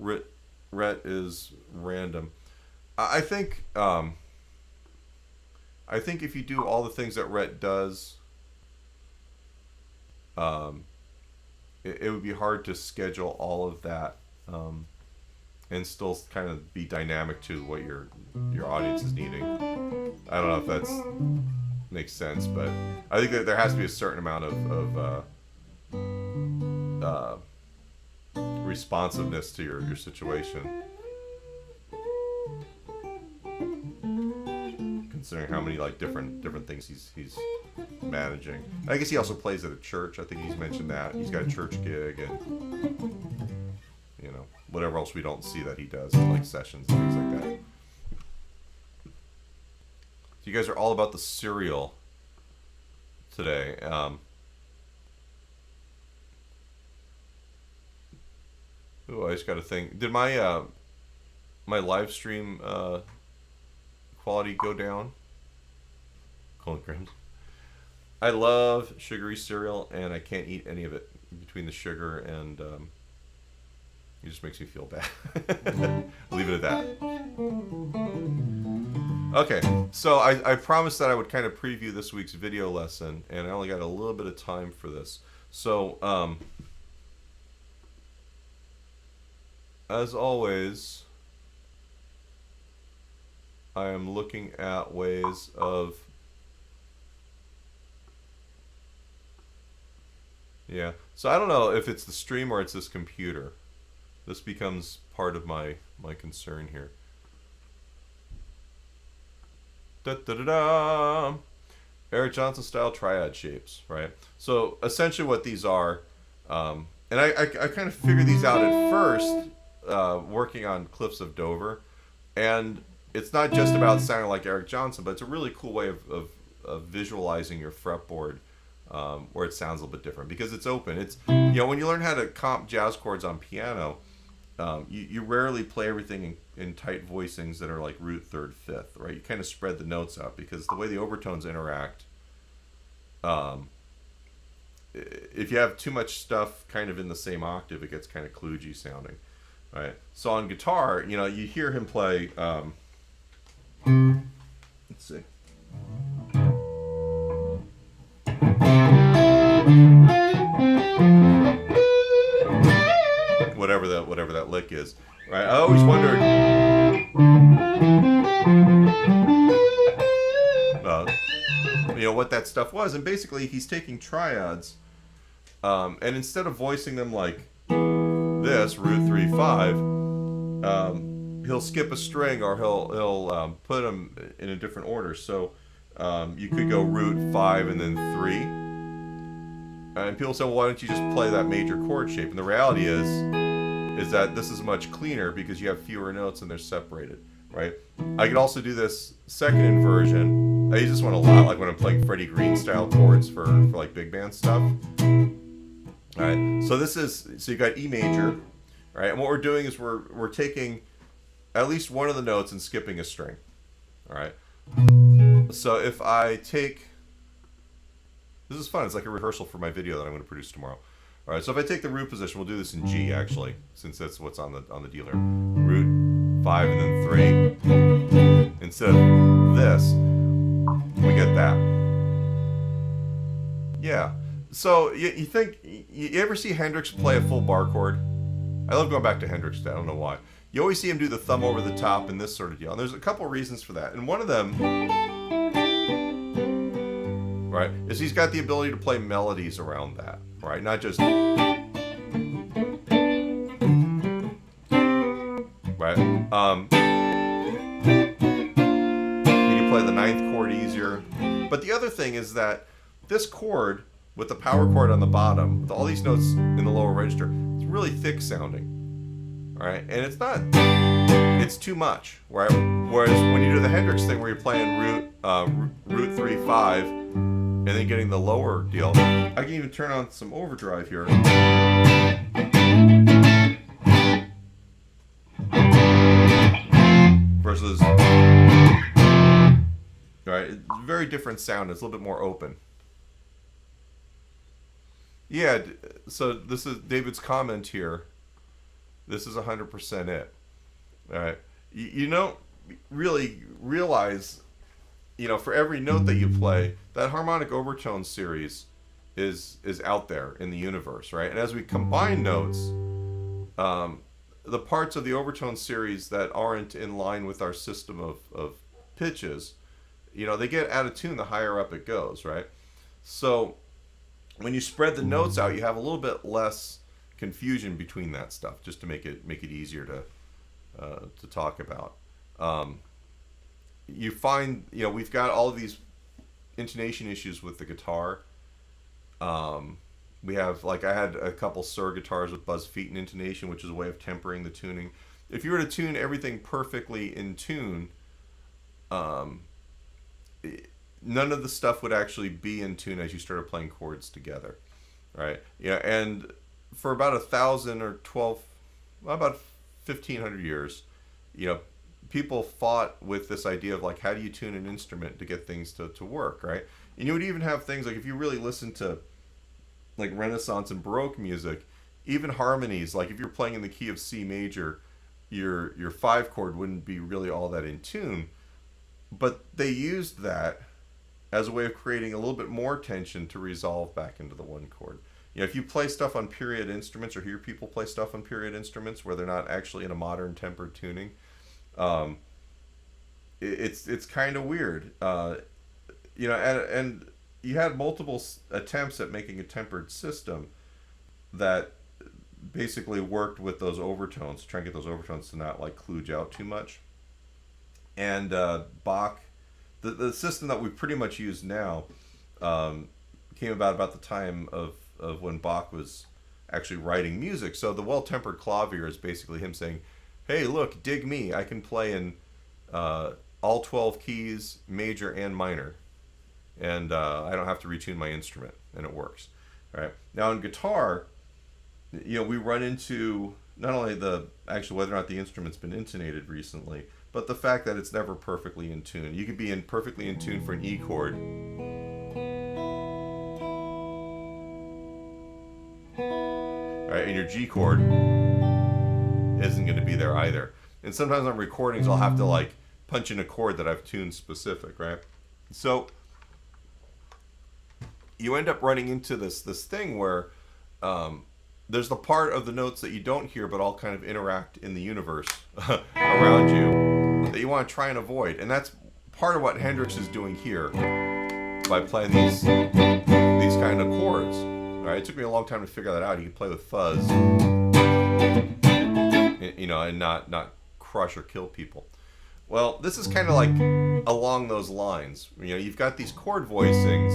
ret is random. I think if you do all the things that ret does, it would be hard to schedule all of that and still kind of be dynamic to what your audience is needing. I don't know if that's makes sense, but I think that there has to be a certain amount of responsiveness to your situation, considering how many like different things he's managing. I guess he also plays at a church. I think he's mentioned that he's got a church gig and you know whatever else we don't see that he does, like sessions and things like that. So you guys are all about the cereal today. Oh, I just got to think. Did my my live stream quality go down? Colin Grims. I love sugary cereal, and I can't eat any of it between the sugar and it just makes me feel bad. Leave it at that. Okay, so I promised that I would kind of preview this week's video lesson, and I only got a little bit of time for this. So, as always, I am looking at ways of... Yeah, so I don't know if it's the stream or it's this computer. This becomes part of my concern here. Da-da-da-da! Eric Johnson style triad shapes, right? So essentially what these are, and I kind of figured these out at first, working on Cliffs of Dover, and it's not just about sounding like Eric Johnson, but it's a really cool way of visualizing your fretboard, where it sounds a little bit different because it's open. It's, you know, when you learn how to comp jazz chords on piano, you rarely play everything in tight voicings that are like root, third, fifth, right? You kind of spread the notes out because the way the overtones interact, if you have too much stuff kind of in the same octave, it gets kind of kludgy sounding, right? So on guitar, you know, you hear him play, let's see. Whatever that lick is, right? I always wondered, you know, what that stuff was, and basically he's taking triads, and instead of voicing them like this, root 3 5, he'll skip a string or he'll put them in a different order. So you could go root 5 and then 3, and people say, well, why don't you just play that major chord shape? And the reality is that this is much cleaner because you have fewer notes and they're separated, right? I could also do this second inversion. I use this one a lot, like when I'm playing Freddie Green style chords for like big band stuff. All right, so this is, so you got E major, right? And what we're doing is we're taking at least one of the notes and skipping a string, all right? So if I take, this is fun, it's like a rehearsal for my video that I'm going to produce tomorrow. All right, so if I take the root position, we'll do this in G actually, since that's what's on the dealer. Root 5 and then 3. Instead of this, we get that. Yeah. So you think, you ever see Hendrix play a full bar chord? I love going back to Hendrix. I don't know why. You always see him do the thumb over the top and this sort of deal. And there's a couple reasons for that. And one of them, right, is he's got the ability to play melodies around that. Right, not just right. You can play the 9th chord easier. But the other thing is that this chord with the power chord on the bottom, with all these notes in the lower register, it's really thick sounding. All right, and it's not. It's too much, right? Whereas when you do the Hendrix thing, where you're playing root 3 5. And then getting the lower deal. I can even turn on some overdrive here. Versus, right, very different sound. It's a little bit more open. Yeah, so this is David's comment here. This is 100% it. All right. You don't really realize, for every note that you play, that harmonic overtone series is out there in the universe, right? And as we combine notes, the parts of the overtone series that aren't in line with our system of pitches, they get out of tune the higher up it goes, right? So when you spread the notes out, you have a little bit less confusion between that stuff, just to make it easier to talk about. You find, we've got all of these intonation issues with the guitar. We have, I had a couple Sur guitars with buzz feet and intonation, which is a way of tempering the tuning. If you were to tune everything perfectly in tune, none of the stuff would actually be in tune as you started playing chords together, right? And for about 1,000 or 12, about 1,500 years, people fought with this idea of how do you tune an instrument to get things to work, right? And you would even have things if you really listen to Renaissance and Baroque music, even harmonies, if you're playing in the key of C major, your 5 chord wouldn't be really all that in tune. But they used that as a way of creating a little bit more tension to resolve back into the 1 chord. If you play stuff on period instruments, or hear people play stuff on period instruments where they're not actually in a modern tempered tuning, it's kind of weird. And you had multiple attempts at making a tempered system that basically worked with those overtones, to try and get those overtones to not kludge out too much. And Bach, the system that we pretty much use now, came about the time of when Bach was actually writing music. So the well-tempered clavier is basically him saying, hey, look, dig me. I can play in all 12 keys, major and minor. And I don't have to retune my instrument, and it works. Right? Now in guitar, we run into not only whether or not the instrument's been intonated recently, but the fact that it's never perfectly in tune. You could be perfectly in tune for an E chord, right, and your G chord isn't going to be there either. And sometimes on recordings, I'll have to punch in a chord that I've tuned specific, right? So you end up running into this thing where there's the part of the notes that you don't hear but all kind of interact in the universe around you that you want to try and avoid. And that's part of what Hendrix is doing here by playing these kind of chords. All right, it took me a long time to figure that out. He could play with fuzz, and not crush or kill people. Well, this is kind of along those lines. You've got these chord voicings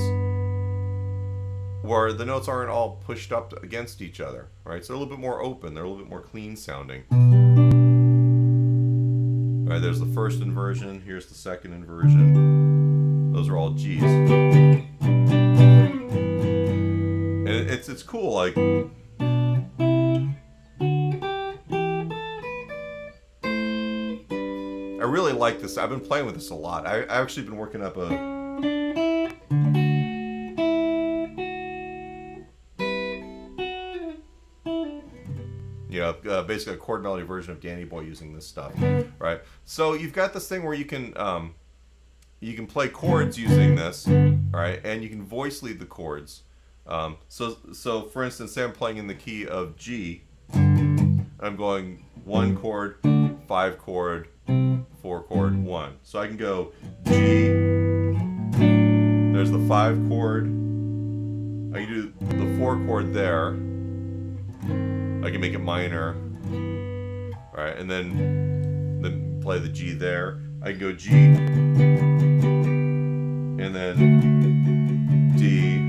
where the notes aren't all pushed up against each other, right? So they're a little bit more open. They're a little bit more clean sounding. All right, there's the first inversion. Here's the second inversion. Those are all G's. And it's cool, I really like this. I've been playing with this a lot. I've actually been working up basically a chord melody version of Danny Boy using this stuff, right? So you've got this thing where you can play chords using this, right? And you can voice lead the chords. So for instance, say I'm playing in the key of G. I'm going 1 chord, 5 chord, 4 chord, 1. So I can go G. There's the 5 chord. I can do the 4 chord there. I can make it minor, right? And then play the G there. I can go G, and then D.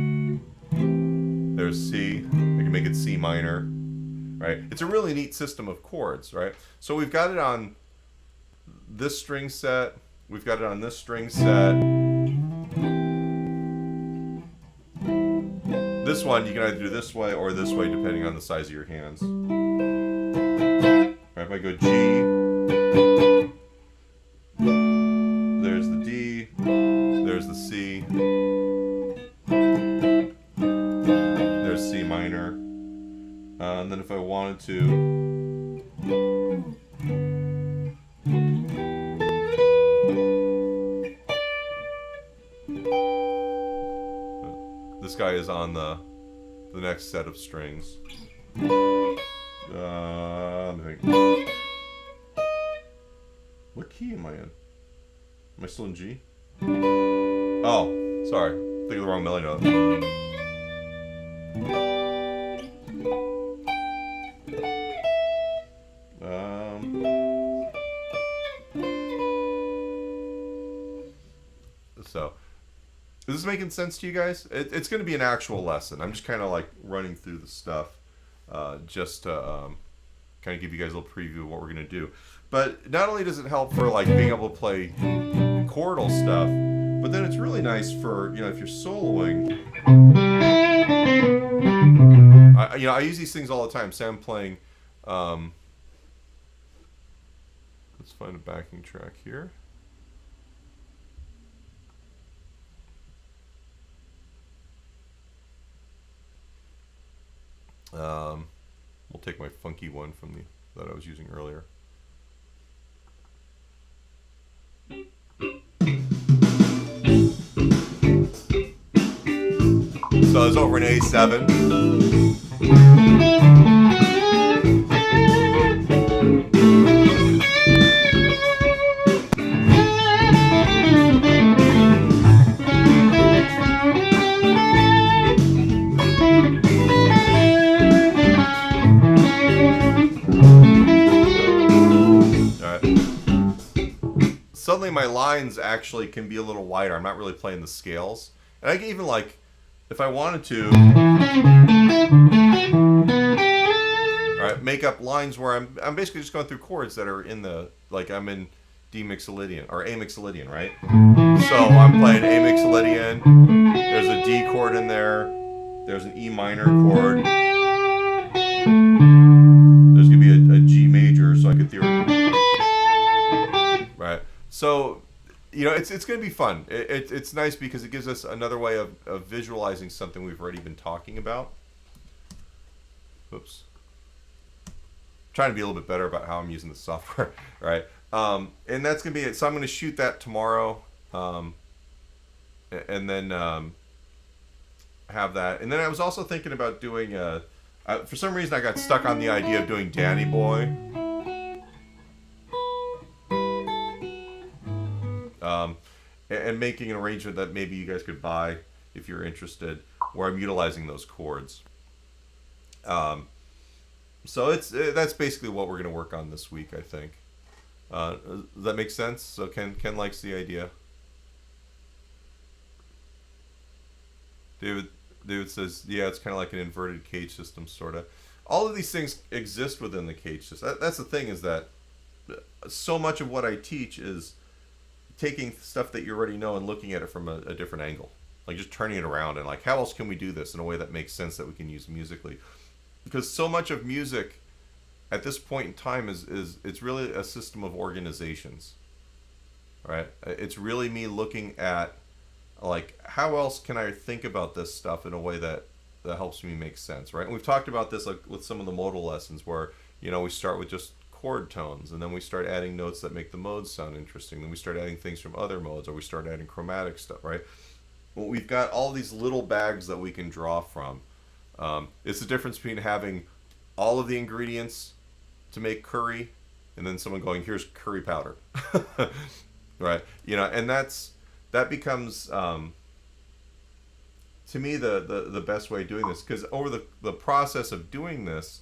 There's C. I can make it C minor, right? It's a really neat system of chords, right? So we've got it on this string set. We've got it on this string set. This one you can either do this way or this way depending on the size of your hands. Right, if I go G, there's the D, there's the C, there's C minor, and then if I wanted to, This guy is on the next set of strings. Let me think. What key am I in? Am I still in G? Oh, sorry. I think of the wrong melody note. So, is this making sense to you guys? It's going to be an actual lesson. I'm just kind of like running through the stuff just to kind of give you guys a little preview of what we're going to do. But not only does it help for like being able to play chordal stuff, but then it's really nice for, you know, if you're soloing. I use these things all the time. Say I'm playing. Let's find a backing track here. We'll take my funky one from that I was using earlier. So it's over an A7. Suddenly my lines actually can be a little wider. I'm not really playing the scales. And I can even, like, if I wanted to, right, make up lines where I'm basically just going through chords that are in the, like I'm in D mixolydian or A mixolydian, right? So I'm playing A mixolydian. There's a D chord in there. There's an E minor chord. There's gonna be a G major, so I could theoretically, right? So, you know, it's going to be fun. It's nice because it gives us another way of visualizing something we've already been talking about. Oops. Trying to be a little bit better about how I'm using the software, right? And that's going to be it. So I'm going to shoot that tomorrow, and then have that. And then I was also thinking about doing, for some reason I got stuck on the idea of doing Danny Boy. And making an arrangement that maybe you guys could buy if you're interested, where I'm utilizing those chords. So that's basically what we're going to work on this week, I think. Does that make sense? So Ken likes the idea. David says, yeah, it's kind of like an inverted cage system, sort of. All of these things exist within the cage system. That's the thing, is that so much of what I teach is taking stuff that you already know and looking at it from a different angle, like just turning it around and like, how else can we do this in a way that makes sense that we can use musically? Because so much of music at this point in time is it's really a system of organizations, right? It's really me looking at like, how else can I think about this stuff in a way that helps me make sense, right? And we've talked about this like with some of the modal lessons where, you know, we start with just chord tones, and then we start adding notes that make the modes sound interesting. Then we start adding things from other modes, or we start adding chromatic stuff, right? Well, we've got all these little bags that we can draw from. It's the difference between having all of the ingredients to make curry, and then someone going, "Here's curry powder," right? You know, and that becomes to me the best way of doing this, because over the process of doing this.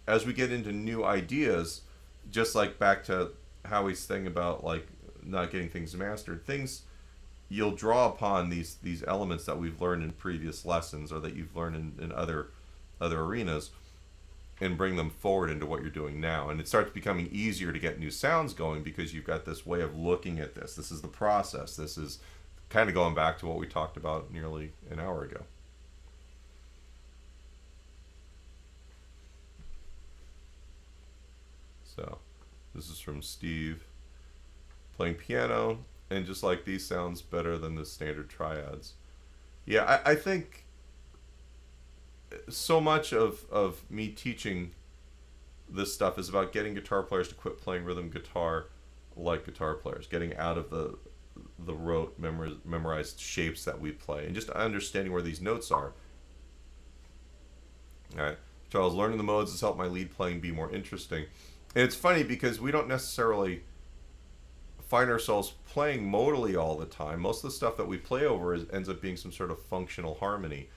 As we get into new ideas, just like back to Howie's thing about like not getting things mastered, things you'll draw upon these elements that we've learned in previous lessons, or that you've learned in other arenas, and bring them forward into what you're doing now. And it starts becoming easier to get new sounds going because you've got this way of looking at this. This is the process. This is kind of going back to what we talked about nearly an hour ago. So this is from Steve, playing piano, and just like these sounds better than the standard triads. Yeah, I think so much of me teaching this stuff is about getting guitar players to quit playing rhythm guitar like guitar players, getting out of the rote memorized shapes that we play, and just understanding where these notes are. All right, Charles, learning the modes has helped my lead playing be more interesting. And it's funny because we don't necessarily find ourselves playing modally all the time. Most of the stuff that we play over ends up being some sort of functional harmony.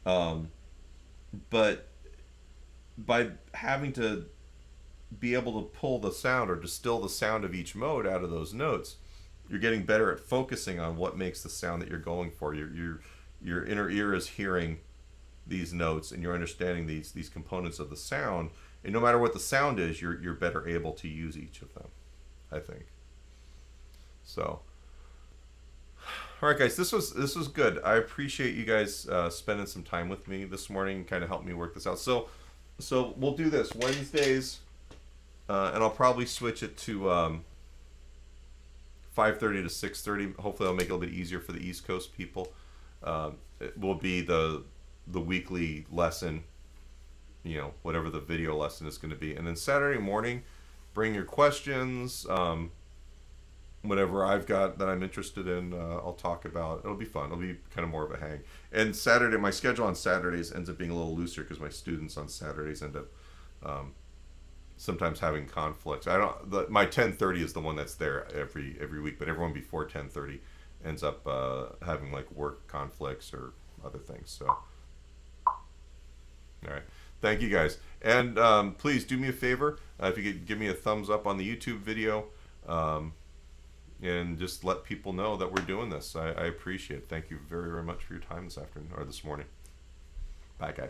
But by having to be able to pull the sound or distill the sound of each mode out of those notes, you're getting better at focusing on what makes the sound that you're going for. Your inner ear is hearing these notes, and you're understanding these components of the sound. And no matter what the sound is, you're better able to use each of them, I think. So, all right, guys, this was good. I appreciate you guys spending some time with me this morning and kind of help me work this out. So we'll do this Wednesdays, and I'll probably switch it to 5:30 to 6:30. Hopefully, I'll make it a little bit easier for the East Coast people. It will be the weekly lesson, you know, whatever the video lesson is going to be, and then Saturday morning, bring your questions. Whatever I've got that I'm interested in, I'll talk about. It'll be fun. It'll be kind of more of a hang. And Saturday, my schedule on Saturdays ends up being a little looser because my students on Saturdays end up sometimes having conflicts. My 10:30 is the one that's there every week, but everyone before 10:30 ends up having like work conflicts or other things. So, all right. Thank you guys, and please do me a favor. If you could give me a thumbs up on the YouTube video. And just let people know that we're doing this. I appreciate it. Thank you very, very much for your time this afternoon or this morning. Bye, guys.